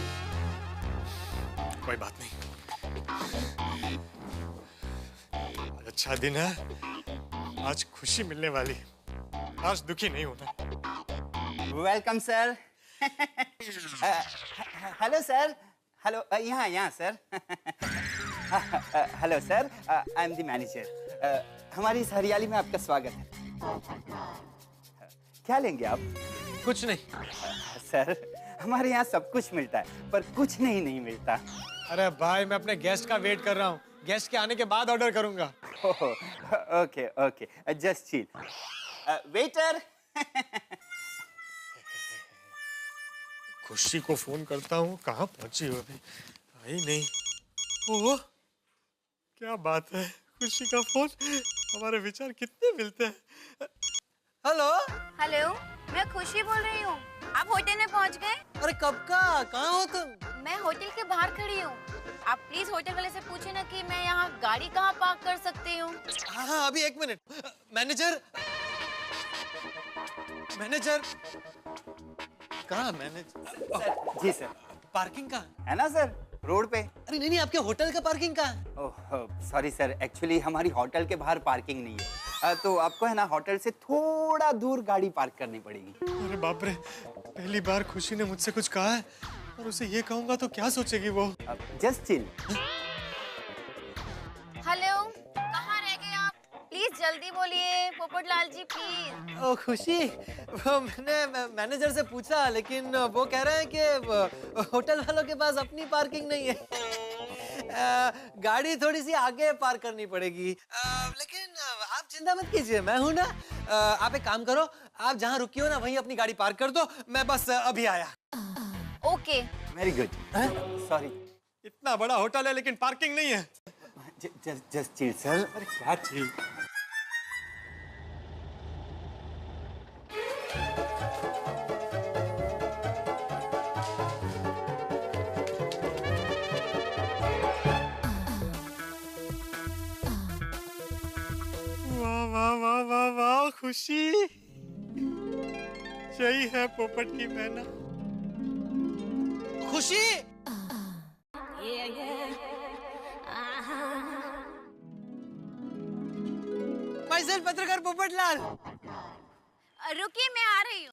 कोई बात नहीं, आज अच्छा दिन है, आज खुशी मिलने वाली, आज दुखी नहीं होना। Welcome sir. Hello sir. Hello, यहाँ sir. Hello sir, I am the manager. हमारी इस हरियाली में आपका स्वागत है। क्या लेंगे आप? कुछ नहीं सर, हमारे यहाँ सब कुछ मिलता है, पर कुछ नहीं मिलता। अरे भाई, मैं अपने गेस्ट का वेट कर रहा हूँ, गेस्ट के आने के बाद ऑर्डर करूंगा। Okay, just chill. वेटर। खुशी को फोन करता हूँ, कहाँ पहुंची हो अभी? आई नहीं। ओह, क्या बात है, खुशी का फोन। हमारे विचार कितने मिलते हैं। हेलो, मैं खुशी बोल रही हूँ। आप होटल में पहुँच गए? अरे कब का? कहाँ हो तुम? मैं होटल के बाहर खड़ी हूँ। आप प्लीज होटल वाले से पूछे ना कि मैं यहाँ गाड़ी कहाँ पार्क कर सकती हूँ। हाँ, अभी एक मिनट। मैनेजर कहाँ? मैनेजर जी सर। पार्किंग का है ना सर, रोड पे। अरे नहीं, आपके होटल का पार्किंग का? ओह सॉरी सर, एक्चुअली हमारी होटल के बाहर पार्किंग नहीं है, तो आपको है ना होटल से थोड़ा दूर गाड़ी पार्क करनी पड़ेगी। अरे बाप रे, पहली बार खुशी ने मुझसे कुछ कहा है, और उसे ये कहूंगा तो क्या सोचेगी वो? Just chill. हेलो, कहाँ रह गए आप? प्लीज जल्दी बोलिए पोपटलाल जी, प्लीज। ओ खुशी, वो मैंने मैनेजर से पूछा, लेकिन वो कह रहे हैं कि होटल वालों के पास अपनी पार्किंग नहीं है। गाड़ी थोड़ी सी आगे पार्क करनी पड़ेगी। लेकिन आप चिंता मत कीजिए, मैं हूं ना। आप एक काम करो, आप जहाँ रुकी हो ना वहीं अपनी गाड़ी पार्क कर दो, मैं बस अभी आया। ओके। Very good. सॉरी। इतना बड़ा होटल है लेकिन पार्किंग नहीं है। Just chill sir. अरे क्या चिल? वाह खुशी, यही है पोपट की बहना। खुशी, मैं पत्रकार पोपटलाल। रुकिए, मैं आ रही हूँ।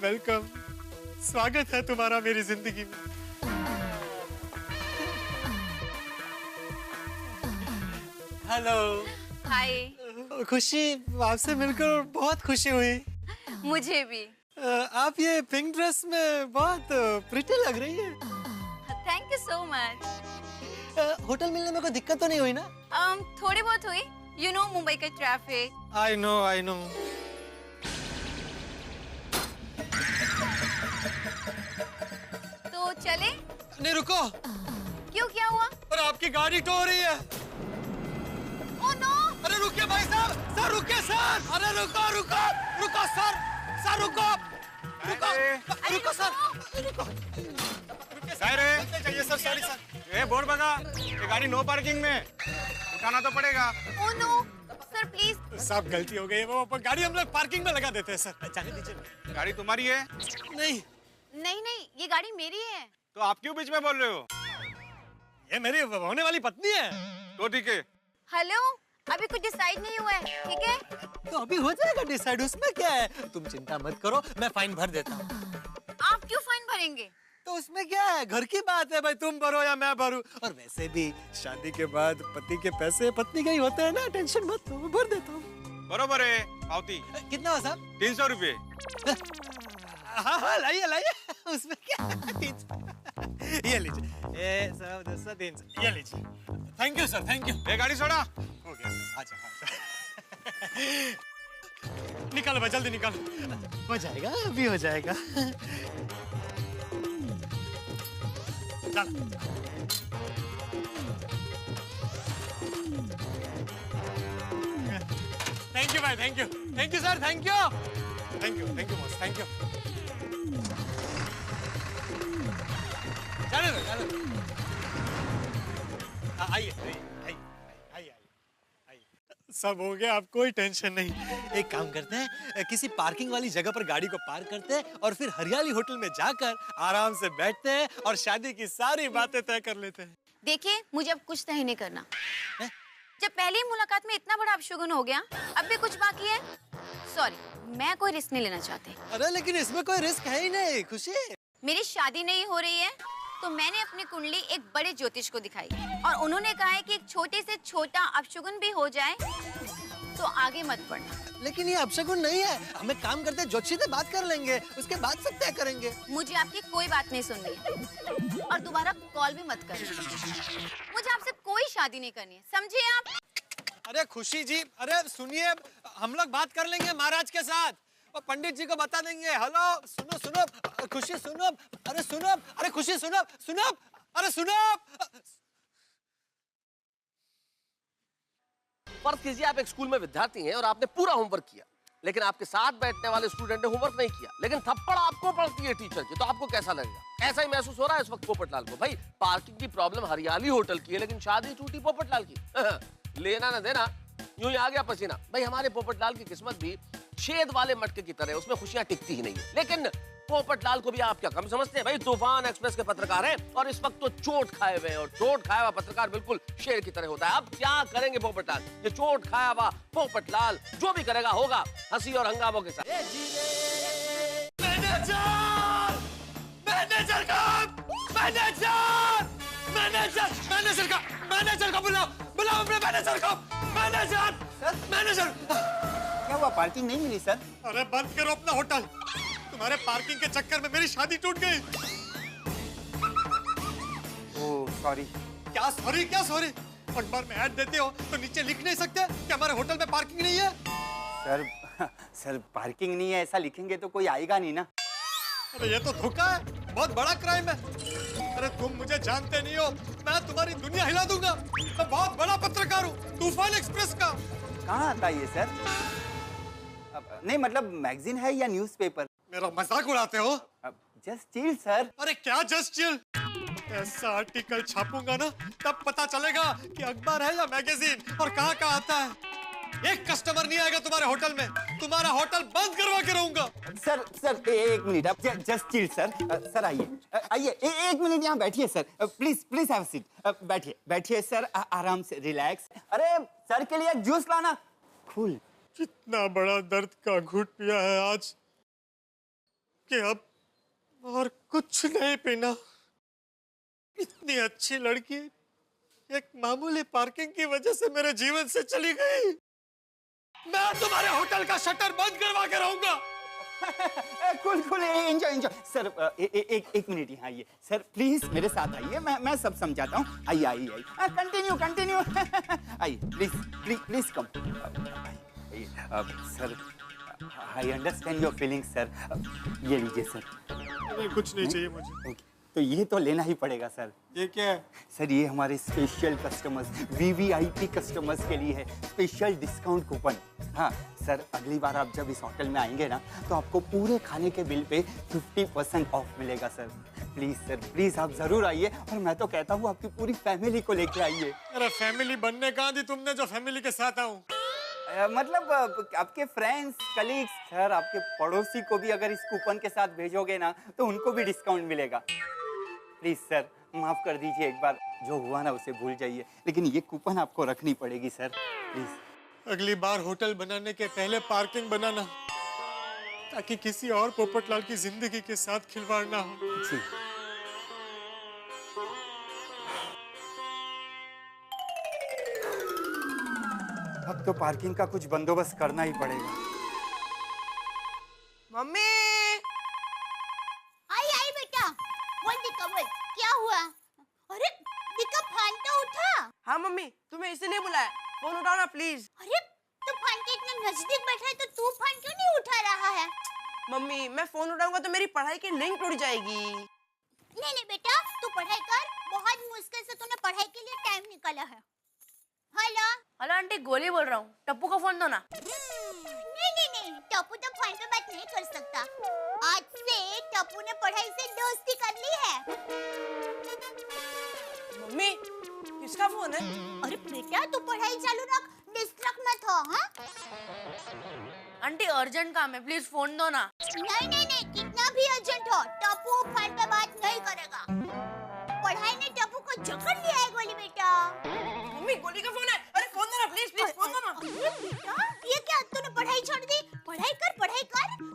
वेलकम, स्वागत है तुम्हारा मेरी जिंदगी में। हेलो। हाय। खुशी, आपसे मिलकर बहुत खुशी हुई। मुझे भी। आप ये पिंक ड्रेस में बहुत प्रिटी लग रही है। Thank you so much. Hotel मिलने में कोई दिक्कत तो नहीं हुई ना? थोड़ी बहुत हुई। यू नो मुंबई का ट्रैफिक। I know. तो चले? नहीं रुको। क्यों, क्या हुआ? अरे आपकी गाड़ी टो रही है। Oh no! अरे रुकिए भाई साहब, सर रुकिए सर। अरे रुको रुको रुको सर, सर रुको रुको रुको सर, रुको चाहिए सर। Sorry sir. ए बोर्ड बगा, ये गाड़ी नो पार्किंग में, उठाना तो पड़ेगा। Oh no! Sir please. साहब गलती हो गई, वो गाड़ी हम लोग पार्किंग में लगा देते हैं सर। जाने दीजिए। गाड़ी तुम्हारी है? नहीं नहीं, ये गाड़ी मेरी है। तो आप क्यों बीच में बोल रहे हो? ये मेरी होने वाली पत्नी है। तो ठीक है। हेलो, अभी कुछ डिसाइड नहीं हुआ है, ठीक है? तो अभी हो जाएगा डिसाइड, उसमें क्या है। तुम चिंता मत करो, मैं फाइन भर देता हूँ। आप क्यों फाइन भरेंगे? तो उसमें क्या है, घर की बात है भाई, तुम भरो या मैं भरूं। और वैसे भी शादी के बाद पति के पैसे पत्नी के ही होते हैं ना, टेंशन मत लो, भर देता हूँ। बरोबर है। पावती कितना हुआ साहब? 300 रुपये। हाँ लाइए लाइए, उसमें क्या 300। ये लीजिए, ये सब 200 300, ये लीजिए। Thank you sir, thank you. ये गाड़ी छोड़ा। हो गया सर, आजा आजा। निकालो भाई, जल्दी निकालो। हो जाएगा, अभी हो जाएगा। चल। थैंक यू भाई, thank you sir, thank you boss, thank you. चलो चलो, आइए आइए आइए आइए। सब हो गया, आप कोई टेंशन नहीं। एक काम करते हैं, किसी पार्किंग वाली जगह पर गाड़ी को पार्क करते हैं और फिर हरियाली होटल में जाकर आराम से बैठते हैं और शादी की सारी बातें तय कर लेते हैं। देखिए, मुझे अब कुछ तय नहीं करना। जब पहली मुलाकात में इतना बड़ा अपशगुन हो गया, अब भी कुछ बाकी है? सॉरी, मैं कोई रिस्क नहीं लेना चाहती। अरे लेकिन इसमें कोई रिस्क है ही नहीं, खुशी। मेरी शादी नहीं हो रही है, तो मैंने अपनी कुंडली एक बड़े ज्योतिष को दिखाई और उन्होंने कहा है कि एक छोटे से छोटा अपशगुन भी हो जाए तो आगे मत बढ़ना। लेकिन ये अपशगुन नहीं है, हमें काम करते ज्योतिषी से बात कर लेंगे, उसके बाद सब तय करेंगे। मुझे आपकी कोई बात नहीं सुननी है और दोबारा कॉल भी मत करना। मुझे आपसे कोई शादी नहीं करनी है, समझे आप? अरे खुशी जी, अरे सुनिए, हम लोग बात कर लेंगे महाराज के साथ और पंडित जी को बता देंगे। हेलो, सुनो सुनो खुशी, सुनो, अरे सुनो, अरे खुशी सुनो, सुनो, अरे सुनो। फर्ज कीजिए आप एक स्कूल में विद्यार्थी हैं और आपने पूरा होमवर्क किया, लेकिन आपके साथ बैठने वाले स्टूडेंट ने होमवर्क नहीं किया, लेकिन थप्पड़ आपको पड़ती है टीचर की, तो आपको कैसा लगेगा? ऐसा ही महसूस हो रहा है इस वक्त पोपटलाल को। भाई पार्किंग की प्रॉब्लम हरियाली होटल की है, लेकिन शादी टूटी पोपटलाल की। लेना ना देना, यूं ही आ गया पसीना। भाई हमारे पोपटलाल की किस्मत भी छेद वाले मटके की तरह, उसमें खुशियां टिकती ही नहीं है। लेकिन पोपटलाल को भी आप क्या कम समझते हैं? भाई तूफान एक्सप्रेस के पत्रकार हैं और इस वक्त तो चोट खाए हुए हैं, और चोट खाया हुआ पत्रकार बिल्कुल शेर की तरह होता है। अब क्या करेंगे पोपटलाल? ये चोट खाया हुआ पोपटलाल जो भी करेगा होगा हंसी और हंगामों के साथ। मैनेजर का बुलाओ अपने मैनेजर को। मैनेजर क्या हुआ, पार्किंग नहीं मिली सर? अरे बंद करो अपना होटल, तुम्हारे पार्किंग के चक्कर में मेरी शादी टूट गई। Oh sorry. क्या सॉरी, क्या सॉरी? अखबार में ऐड देते हो तो नीचे लिख नहीं सकते कि हमारे होटल में पार्किंग नहीं है? सर पार्किंग नहीं है ऐसा लिखेंगे तो कोई आएगा नहीं ना। अरे ये तो धोखा है, बहुत बड़ा क्राइम है। अरे तुम मुझे जानते नहीं हो, मैं तुम्हारी दुनिया हिला दूंगा। मैं बहुत बड़ा पत्रकार हूँ, तूफान एक्सप्रेस का। कहाँ आता है ये सर? नहीं मतलब मैगजीन है या न्यूज़पेपर? मेरा मजाक उड़ाते हो? Just chill sir. अरे क्या जस्ट चिल? ऐसा आर्टिकल छापूंगा ना, तब पता चलेगा कि अखबार है या मैगजीन और कहाँ कहाँ आता है। एक कस्टमर नहीं आएगा तुम्हारे होटल में, तुम्हारा होटल बंद करवा के रहूंगा। सर एक मिनट, आप जस्ट चिल सर। सर आइए एक मिनट यहाँ बैठिए सर, प्लीज हैव सीट। बैठिए सर, आराम से रिलैक्स। अरे सर के लिए एक जूस लाना। कूल। कितना बड़ा दर्द का घूंट पिया है आज कि अब और कुछ नहीं पीना। इतनी अच्छी लड़की एक मामूली पार्किंग की वजह से मेरे जीवन से चली गई। मैं तुम्हारे होटल का शटर बंद करवा के रहूंगा। Cool enjoy sir. एक मिनट यहाँ आइए सर, प्लीज मेरे साथ आइए, मैं सब समझाता हूँ। आइए कंटिन्यू आइए please come. Sir I understand your feelings sir. ये लीजिए सर। नहीं, कुछ नहीं चाहिए मुझे। तो ये तो लेना ही पड़ेगा सर। ये क्या है? सर ये हमारे स्पेशल कस्टमर्स, वीवीआईपी कस्टमर्स के लिए है स्पेशल डिस्काउंट कूपन। हाँ सर, अगली बार आप जब इस होटल में आएंगे ना तो आपको पूरे खाने के बिल पे 50% ऑफ मिलेगा सर। प्लीज सर, प्लीज आप जरूर आइए, और मैं तो कहता हूँ आपकी पूरी फैमिली को लेके आइए। अरे फैमिली बनने कहाँ दी तुमने जो फैमिली के साथ आऊँ? मतलब आपके फ्रेंड्स, कलीग्स, सर आपके पड़ोसी को भी अगर इस कूपन के साथ भेजोगे ना तो उनको भी डिस्काउंट मिलेगा। प्लीज सर माफ कर दीजिए, एक बार जो हुआ ना उसे भूल जाइए, लेकिन ये कूपन आपको रखनी पड़ेगी सर, प्लीज। अगली बार होटल बनाने के पहले पार्किंग बनाना, ताकि किसी और पोपटलाल की जिंदगी के साथ खिलवाड़ ना हो। जी। अब तो पार्किंग का कुछ बंदोबस्त करना ही पड़ेगा। मम्मी आई बेटा, बोल दिक्का बोल, क्या हुआ? अरे दिक्का फान तो उठा। हाँ मम्मी, तुम्हें इसीलिए बुलाया, फोन उठाओ ना प्लीज। अरे तो फान के इतने नजदीक बैठा है तो तू फान क्यों नहीं उठा रहा है? मम्मी मैं फोन उठाऊंगा तो मेरी पढ़ाई की लिंक टूट जाएगी। नहीं नहीं बेटा, तू पढ़ाई कर, बहुत मुश्किल से तूने पढ़ाई के लिए टाइम निकाला है। हेलो हेलो आंटी, गोली बोल रहा हूँ, टप्पू को फोन दो ना। नहीं, टप्पू तो फोन पे बात नहीं कर सकता। आज से टप्पू ने पढ़ाई से दोस्ती कर ली है। मम्मी किसका फोन है? अरे बेटा तू पढ़ाई चालू रख, डिस्ट्रैक्ट मत हो। हाँ आंटी अर्जेंट काम है, प्लीज फोन दो ना। नहीं, कितना भी अर्जेंट हो टप्पू फोन पे बात नहीं करेगा। पढ़ाई ने टप्पू को जकड़ लिया है गोली बेटा। मम्मी गोली का फोन है, अरे फोन दो ना प्लीज फोन दो ना। अरे बेटा ये क्या, तूने पढ़ाई छोड़ दी? पढ़ाई कर।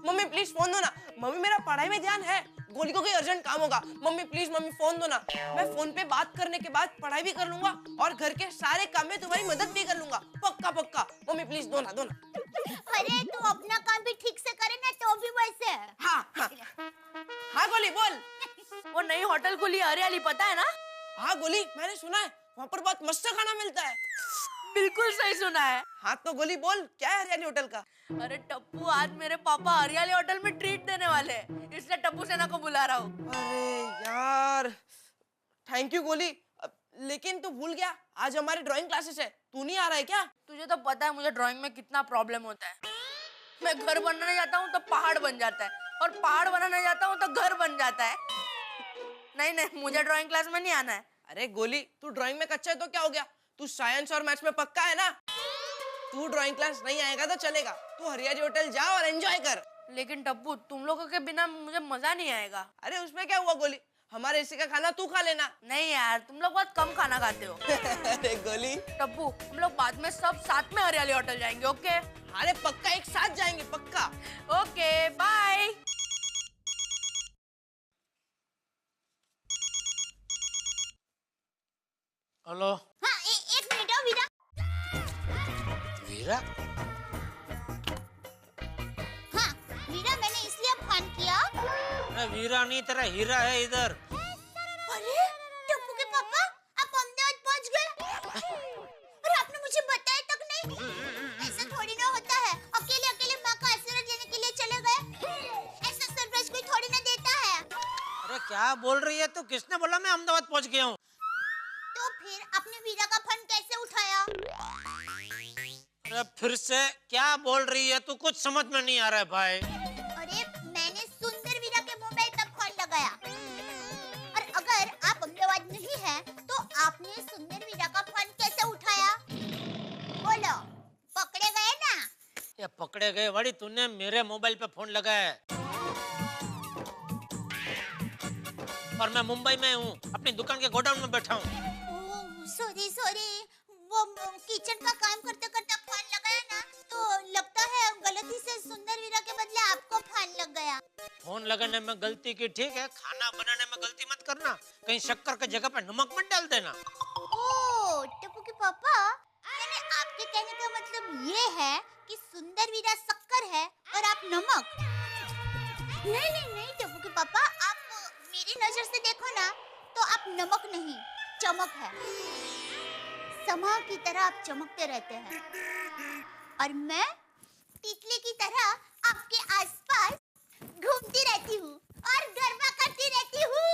मम्मी प्लीज फोन दो ना। मम्मी मेरा पढ़ाई में ध्यान है, गोली को कोई अर्जेंट काम होगा। मम्मी प्लीज मम्मी फोन दो ना। मैं फोन पे बात करने के बाद पढ़ाई भी कर लूंगा और घर के सारे काम में तुम्हारी मदद भी कर लूंगा, पक्का। मम्मी प्लीज दो ना। अरे तू अपना काम भी ठीक से करे ना तो भी वैसे। हाँ गोली बोल। वो नई होटल खुली है हरियाली, पता है ना? हाँ गोली मैंने सुना है, वहाँ पर बहुत मस्त खाना मिलता है। बिल्कुल सही सुना है। हाँ तो गोली बोल, क्या है हरियाली होटल का? अरे टप्पू, आज मेरे पापा हरियाली होटल में ट्रीट देने वाले हैं, इसलिए टप्पू सेना को बुला रहा हूँ। अरे यार थैंक यू गोली, लेकिन तू भूल गया आज हमारी ड्राइंग क्लासेस है, तू नहीं आ रहा है क्या? तुझे तो पता है मुझे ड्राइंग में कितना प्रॉब्लम होता है। मैं घर बनाने जाता हूँ तो पहाड़ बन जाता है, और पहाड़ बनाने जाता हूँ तो घर बन जाता है। नहीं, मुझे ड्राइंग क्लास में नहीं आना है। अरे गोली तू ड्राइंग में कच्चा है तो क्या हो गया, तू साइंस और मैथ्स में पक्का है ना। तू ड्राइंग क्लास नहीं आएगा तो चलेगा, तू हरियाली होटल जा और एंजॉय कर। लेकिन टप्पू तुम लोगों के बिना मुझे मजा नहीं आएगा। अरे उसमें क्या हुआ गोली, हमारे हिस्से का खाना तू खा लेना। नहीं यार, तुम लोग बहुत कम खाना खाते हो। अरे गोली टप्पू, हम लोग बाद में सब साथ में हरियाली होटल जाएंगे, ओके? अरे पक्का एक साथ जाएंगे, पक्का। Okay bye. हेलो। हाँ एक मिनट हो वीरा। वीरा? हाँ वीरा, मैंने इसलिए फोन किया। अरे वीरा नहीं, तेरा हीरा है इधर। अरे टप्पू के पापा, आप अहमदाबाद पहुंच गए और आपने मुझे बताया तक नहीं। ऐसा थोड़ी ना होता है, अकेले माँ का आशीर्वाद लेने के लिए चले गए। ऐसा सरप्राइज कोई थोड़ी ना देता है। अरे क्या बोल रही है तू? किसने बोला मैं अहमदाबाद पहुंच गया हूँ? तो फिर आपने वीरा का फंड कैसे उठाया? अरे फिर से क्या बोल रही है तू? कुछ समझ में नहीं आ रहा है भाई। अरे मैंने सुंदर वीरा के मोबाइल पर फोन लगाया, और अगर आप अहमदाबाद नहीं हैं, तो आपने सुंदर वीरा का फोन कैसे उठाया? बोलो, पकड़े गए ना? ये पकड़े गए वाली, तूने मेरे मोबाइल पे फोन लगाया है। और मैं मुंबई में हूँ, अपनी दुकान के गोडाउन में बैठा हूँ। सॉरी, वो किचन का काम करते करते फोन लगाया ना, तो लगता है गलती से सुंदर वीरा के बदले आपको फोन लग गया। फोन लगाने में गलती की, ठीक है, खाना बनाने में गलती मत करना, कहीं शक्कर की जगह पे नमक मत डाल देना। ओह टप्पू के पापा, यानी आपके कहने का मतलब ये है कि सुंदर वीरा शक्कर है और आप नमक? नहीं टप्पू के पापा, आप मेरी नजर से देखो ना तो आप नमक नहीं, चमक है। समा की तरह आप चमकते रहते हैं, और मैं तितली की तरह आपके आसपास घूमती रहती हूँ और गरबा करती रहती हूँ।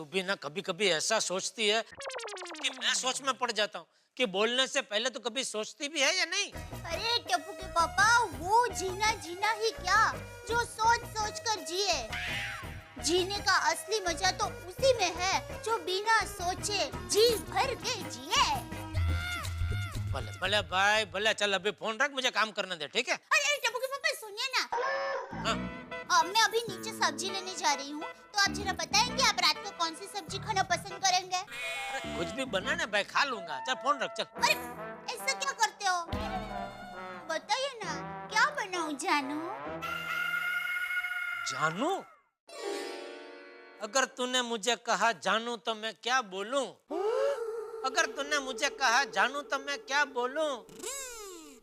तू भी ना कभी कभी ऐसा सोचती है कि मैं सोच में पड़ जाता हूँ कि बोलने से पहले तो कभी सोचती भी है या नहीं। अरे टप्पू के पापा, वो जीना जीना ही क्या जो सोच सोच कर जिए। जीने का असली मजा तो उसी में है जो बिना सोचे जी भर के जिए। भले भले भाई भले, चल अभी फोन रख, मुझे काम करने दे, ठीक है? अरे टप्पू के पापा सुनिए ना। हाँ। मैं अभी नीचे सब्जी लेने जा रही हूँ, तो आप जरा बताएंगे आप रात को कौन सी सब्जी खाना पसंद करेंगे? अरे कुछ भी बना ना भाई, खा लूंगा। चल फोन रख, चल। अरे ऐसा क्या करते हो? बताइए ना क्या बनाऊं जानू? जानू? अगर तूने मुझे कहा जानू तो मैं क्या बोलूं? अगर तूने मुझे कहा जानू तो मैं क्या बोलूं?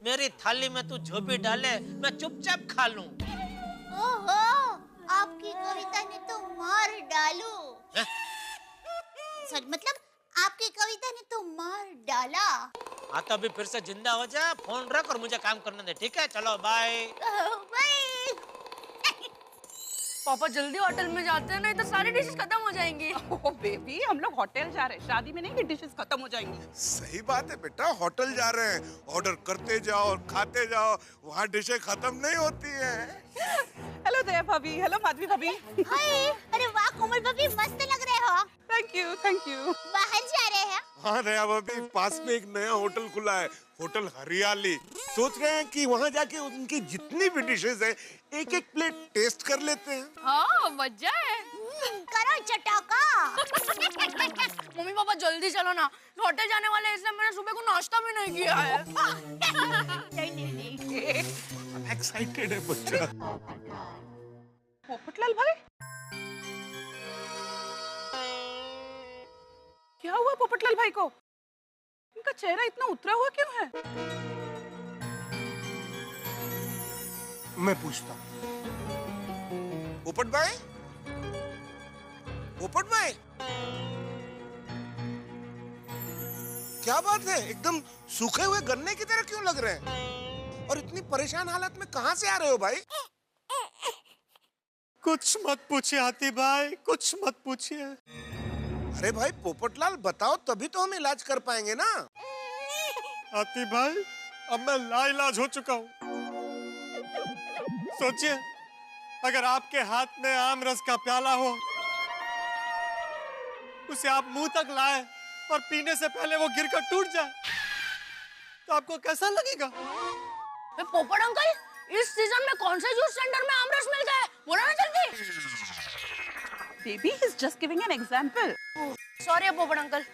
मेरी थाली में तू जो भी डाले मैं चुपचाप खा लूं। ओहो, आपकी कविता ने तो मार डालू। सर मतलब आपकी कविता ने तो मार डाला। हाँ तो अभी फिर से जिंदा हो जा, फोन रख और मुझे काम करने दे, ठीक है? चलो बाय। बाय। पापा जल्दी होटल में जाते हैं, नहीं तो सारी डिशेस खत्म हो जाएंगी। ओह बेबी, हम लोग होटल जा रहे हैं, शादी में नहीं कि डिशेस खत्म हो जाएंगी। सही बात है बेटा, होटल जा रहे हैं, ऑर्डर करते जाओ और खाते जाओ, वहाँ डिशें खत्म नहीं होती हैं। हेलो दया भाभी, हेलो माधवी भाभी। हाय, अरे वाह कोमल भाभी, मस्त लग रहे हो। Thank you, thank you. बाहर जा रहे हैं? हाँ दया भाभी, पास में एक नया होटल खुला है, होटल हरियाली। सोच रहे हैं कि वहाँ जाके उनकी जितनी भी डिशेस है एक एक प्लेट टेस्ट कर लेते हैं। हाँ मजा है। करो चटोका। मम्मी पापा जल्दी चलो ना, होटल जाने वाले, इसलिए मैंने सुबह को नाश्ता भी नहीं किया है। नहीं। एक्साइटेड है बच्चा। पोपटलाल भाई, क्या हुआ पोपटलाल भाई को? उनका चेहरा इतना उतरा हुआ क्यों है? मैं पूछता हूँ। पोपट भाई, पोपट भाई, क्या बात है? एकदम सूखे हुए गन्ने की तरह क्यों लग रहे हैं? और इतनी परेशान हालत में कहाँ से आ रहे हो भाई? कुछ मत पूछिए हाथी भाई, कुछ मत पूछिए। अरे भाई पोपटलाल, बताओ तभी तो हम इलाज कर पाएंगे ना। हाथी भाई, अब मैं लाइलाज हो चुका हूँ। सोचिए, अगर आपके हाथ में आम रस का प्याला हो, उसे आप मुंह तक लाए और पीने से पहले वो गिरकर टूट जाए, तो आपको कैसा लगेगा? पोपट अंकल, इस सीजन में कौन से जूस सेंटर में आम रस मिलता है? बोला ना जल्दी। Baby, he is just giving an example. Sorry पोपट अंकल।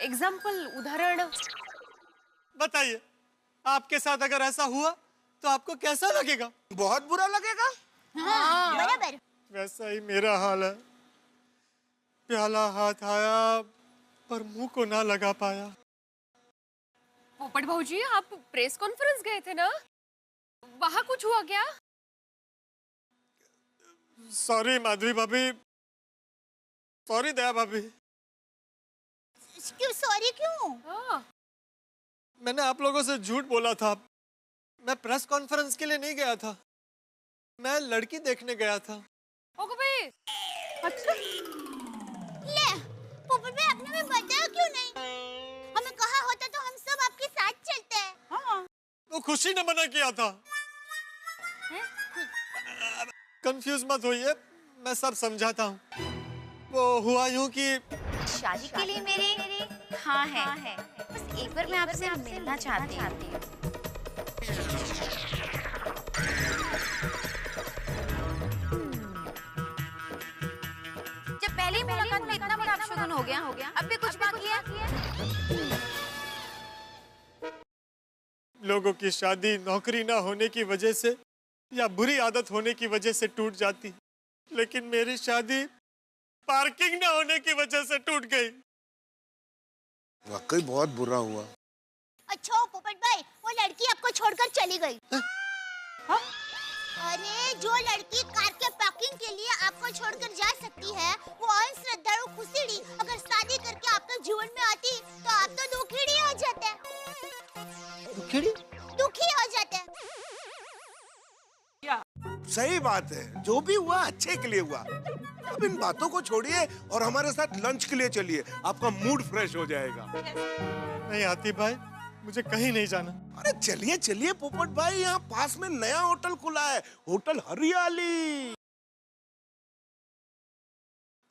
एग्जाम्पल उदाहरण। बताइए, आपके साथ अगर ऐसा हुआ तो आपको कैसा लगेगा? बहुत बुरा लगेगा। हाँ, बराबर। वैसा ही मेरा हाल है। प्याला हाथ आया पर मुंह को ना लगा पाया। पोपट भाऊजी, आप प्रेस कॉन्फ्रेंस गए थे ना, वहाँ कुछ हुआ क्या? सॉरी माधवी भाभी, सॉरी दया भाभी। क्यों सॉरी क्यों? मैंने आप लोगों से झूठ बोला था। मैं प्रेस कॉन्फ्रेंस के लिए नहीं गया था, मैं लड़की देखने गया था। अच्छा, ले, पोपट भाई आपने हमें बताया क्यों नहीं? हमें कहा होता तो हम सब आपके साथ चलते हैं। हाँ। वो खुशी ने मना किया था। कंफ्यूज मत होइए, मैं सब समझाता हूँ। वो हुआ यूं कि शादी के लिए मेरी हाँ है, बस एक बार मैं आपसे मिलना चाहती हूँ। जब पहली मुलाकात में इतना बड़ा अपशगुन हो गया, अब भी कुछ बाकी है? लोगों की शादी नौकरी ना होने की वजह से या बुरी आदत होने की वजह से टूट जाती, लेकिन मेरी शादी पार्किंग ना होने की वजह से टूट गई। वाकई बहुत बुरा हुआ। अच्छा पोपट भाई, वो लड़की आपको छोड़कर चली गई। हाँ? अरे जो लड़की कार के पार्किंग के लिए आपको छोड़कर जा सकती है, वो अनश्रद्धालु खुसीड़ी अगर शादी करके आपके जीवन में आती तो आप तो दुखी हो जाते। दुखी हो जाते। सही बात है, जो भी हुआ अच्छे के लिए हुआ। अब इन बातों को छोड़िए और हमारे साथ लंच के लिए चलिए, आपका मूड फ्रेश हो जाएगा। नहीं आतिफ भाई, मुझे कहीं नहीं जाना। अरे चलिए चलिए पोपट भाई, यहाँ पास में नया होटल खुला है, होटल हरियाली।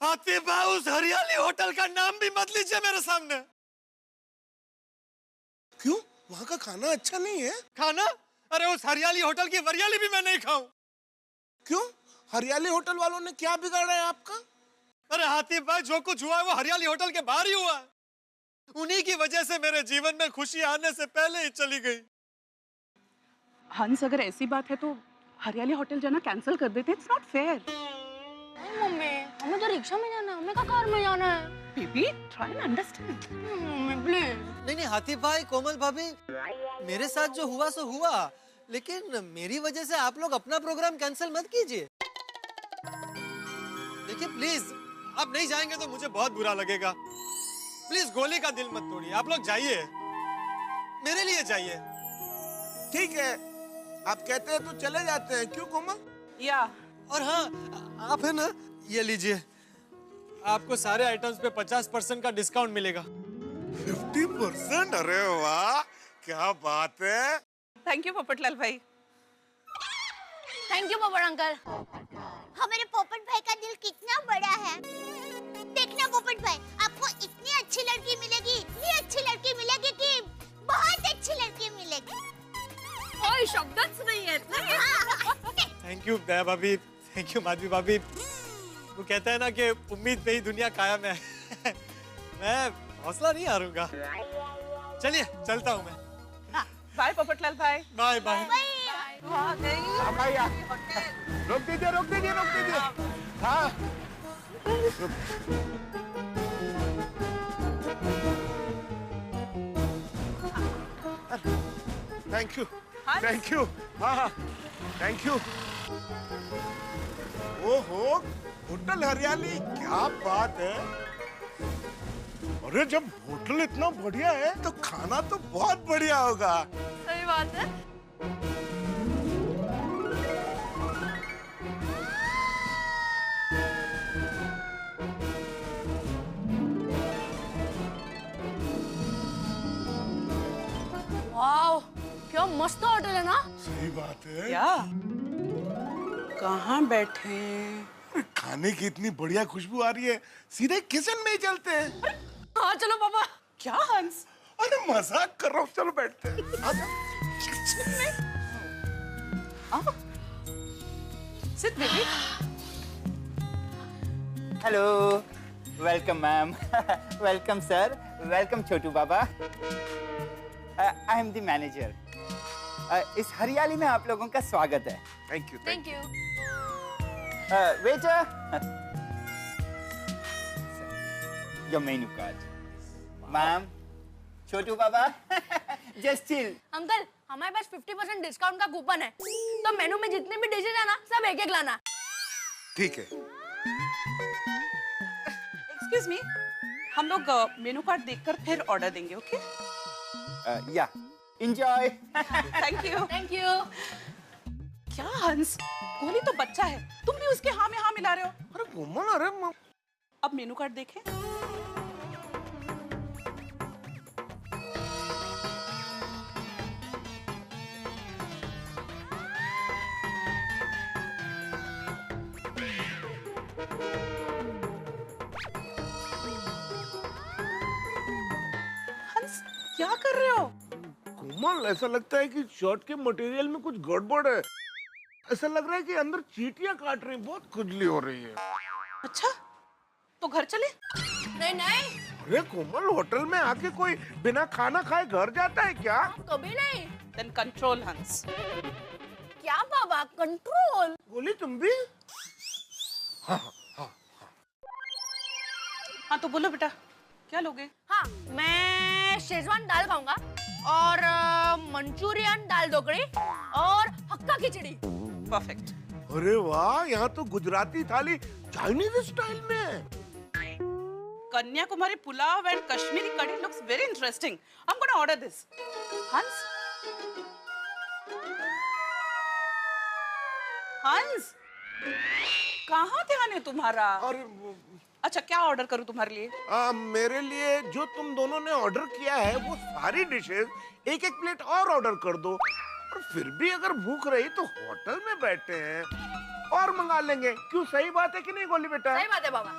आतिफ भाई, उस हरियाली होटल का नाम भी मत लीजिए मेरे सामने। क्यों? वहाँ का खाना अच्छा नहीं है? खाना? अरे उस हरियाली होटल की वरियाली भी मैं नहीं खाऊं। क्यों? हरियाली होटल वालों ने क्या बिगाड़ा है आपका? अरे आतिफ भाई, जो कुछ हुआ है वो हरियाली होटल के बाहर ही हुआ है। उन्हीं की वजह से मेरे जीवन में खुशी आने से पहले ही चली गई। हंस, अगर ऐसी बात है तो हरियाली होटल जाना कैंसिल कर देते। It's not fair. मम्मी, हमें तो रिक्शा में जाना है, हमें का कार में जाना है। Baby, try and understand. Mummy please. नहीं हातिफ भाई, कोमल भाभी, मेरे साथ जो हुआ सो हुआ, लेकिन मेरी वजह से आप लोग अपना प्रोग्राम कैंसिल मत कीजिए। देखिए प्लीज, आप नहीं जाएंगे तो मुझे बहुत बुरा लगेगा। प्लीज गोली का दिल मत तोड़िए, आप लोग जाइए, मेरे लिए जाइए। ठीक है, आप कहते हैं तो चले जाते हैं। क्यों कोमल? या और हाँ, आप है ना, ये लीजिए, आपको सारे आइटम्स पे 50% का डिस्काउंट मिलेगा। 50%? अरे वाह, क्या बात है। थैंक यू पोपटलाल भाई। थैंक यू पोपट अंकल। हमारे पोपट भाई का दिल कितना बड़ा है। देखना पोपट भाई, आपको इतनी अच्छी लड़की मिलेगी, इतनी अच्छी लड़की मिलेगी कि बहुत अच्छी लड़की मिलेगी। कोई शब्द नहीं है। थैंक यू दया भाभी, थैंक यू माधवी भाभी। वो कहता है ना कि उम्मीद पे ही दुनिया कायम है। मैं हौसला नहीं हारूंगा। चलिए चलता हूँ मैं। बाय पोपटलाल भाई। Bye bye. रोक दीजिए रोक दीजिए रोक दीजिए। हाँ थैंक यू थैंक यू। हाँ हाँ थैंक यू। ओहो, होटल हरियाली, क्या बात है। अरे जब होटल इतना बढ़िया है तो खाना तो बहुत बढ़िया होगा। सही बात है। वाओ, क्या मस्त होटल है ना। सही बात है। क्या? कहाँ बैठे? खाने की इतनी बढ़िया खुशबू आ रही है, सीधे किचन में ही चलते हैं। हाँ चलो पापा। क्या हंस? अरे मजाक कर रहा हूँ, चलो बैठते हैं। किचन में? आओ। Sit baby. Hello, welcome ma'am. Welcome sir, welcome Chhotu बाबा। I am the manager. इस हरियाली में आप लोगों का स्वागत है। Thank you thank you. Waiter, your menu card. Ma'am, Chhotu बाबा, जस्ट चिल। अंकल, हमारे पास 50% डिस्काउंट का कूपन है, तो मेनू में जितने भी डिशेज है ना, सब एक एक लाना। ठीक है। एक्सक्यूज मी, हम लोग मेनू कार्ड देखकर फिर ऑर्डर देंगे, ओके? या, enjoy. Thank you. Thank you. क्या हंस, गोली तो बच्चा है, तुम भी उसके हाँ में हाँ मिला रहे हो। अरे कोमल, अरे अब मेनू कार्ड देखें। हंस, क्या कर रहे हो? कोमल, ऐसा लगता है कि शर्ट के मटेरियल में कुछ गड़बड़ है। ऐसा लग रहा है कि अंदर चींटियां काट रही, बहुत खुजली हो रही है। अच्छा, तो घर चले? नहीं नहीं, अरे कोमल, होटल में आके कोई बिना खाना खाए घर जाता है क्या? कभी नहीं। देन कंट्रोल हंस। क्या बाबा, कंट्रोल? बोली तुम भी? हाँ तो बोलो बेटा, क्या लोगे? हाँ, मैं शेजवान दाल खाऊंगा और मंचूरियन दाल ढोकड़ी और हक्का खिचड़ी। परफेक्ट। अरे वाह, यहाँ तो गुजराती थाली चाइनीज स्टाइल में है। Kanyakumari pulao and Kashmiri kadhi looks very interesting. I'm gonna order this. Hans? Hans? कहाँ ध्यान है तुम्हारा? और अच्छा, क्या ऑर्डर करूँ तुम्हारे लिए? मेरे लिए जो तुम दोनों ने ऑर्डर किया है वो सारी डिशेस एक एक प्लेट और ऑर्डर कर दो। और फिर भी अगर भूख रही तो होटल में बैठे हैं और मंगा लेंगे। क्यों, सही बात है कि नहीं गोली बेटा? सही बात है बाबा।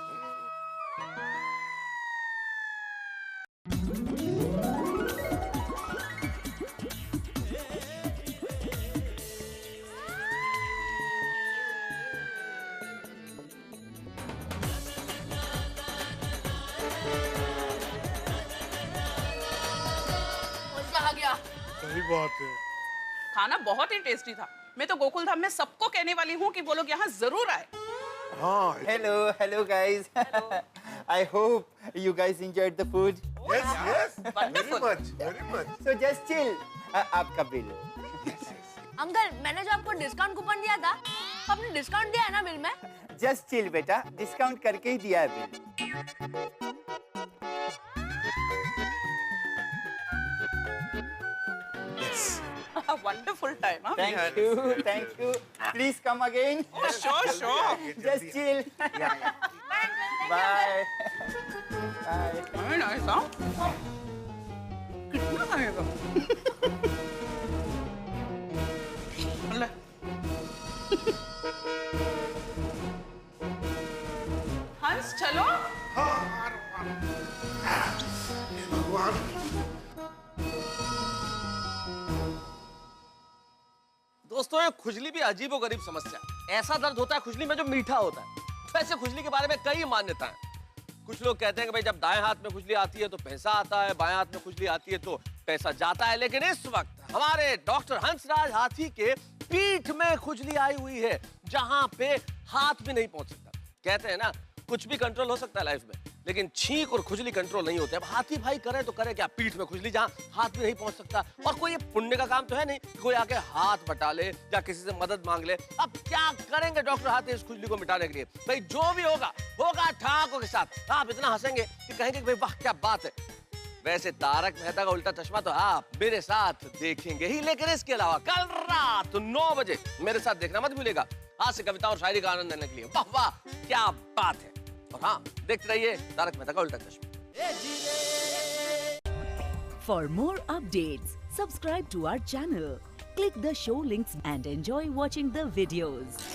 मजा आ गया। सही बात है। खाना बहुत ही टेस्टी था। मैं तो गोकुल धाम में सबको कहने वाली हूँ कि वो लोग यहाँ जरूर आए। हाँ। Hello guys. I hope you guys enjoyed the food. Yes, very much. So just chill. आपका बिल। अंकल, मैंने जो आपको डिस्काउंट कूपन दिया था, आपने डिस्काउंट दिया है ना बिल में? Just chill बेटा, डिस्काउंट करके ही दिया है bill. Wonderful time, huh? Thank you. Please come again. Oh, sure. Just chill. Bye. Very nice, huh? कितना खाएगा? ले। हंस, चलो। भगवान। दोस्तों, ये खुजली भी अजीबोगरीब समस्या है। ऐसा दर्द होता है खुजली में जो मीठा होता है। वैसे खुजली के बारे में कई मान्यताएं। कुछ लोग कहते हैं कि भाई जब दाएं हाथ में खुजली आती है तो पैसा आता है, बाएं हाथ में खुजली आती है तो पैसा जाता है। लेकिन इस वक्त हमारे डॉक्टर हंसराज हाथी के पीठ में खुजली आई हुई है, जहां पे हाथ भी नहीं पहुंच सकता। कहते हैं ना, कुछ भी कंट्रोल हो सकता है लाइफ में, लेकिन छींक और खुजली कंट्रोल नहीं होते। अब हाथी भाई करे तो करे क्या, पीठ में खुजली जहां हाथ भी नहीं पहुंच सकता। और कोई ये पुण्य का काम तो है नहीं कि कोई आके हाथ बटा ले या किसी से मदद मांग ले। अब क्या करेंगे डॉक्टर हाथी इस खुजली को मिटाने के लिए? भाई जो भी होगा होगा ठाकों के साथ। आप इतना हंसेंगे कि कहेंगे कि भाई वाह क्या बात है। वैसे तारक मेहता का उल्टा चश्मा तो आप मेरे साथ देखेंगे ही, लेकिन इसके अलावा कल रात 9 बजे मेरे साथ देखना मत भूलिएगा। आज से कविता और शायरी का आनंद लेने के लिए। वाह वाह क्या बात है। और हाँ, देखते रहिए तारक मेहता का उल्टा चश्मा। For more updates, subscribe to our channel, click the show links and enjoy watching the videos.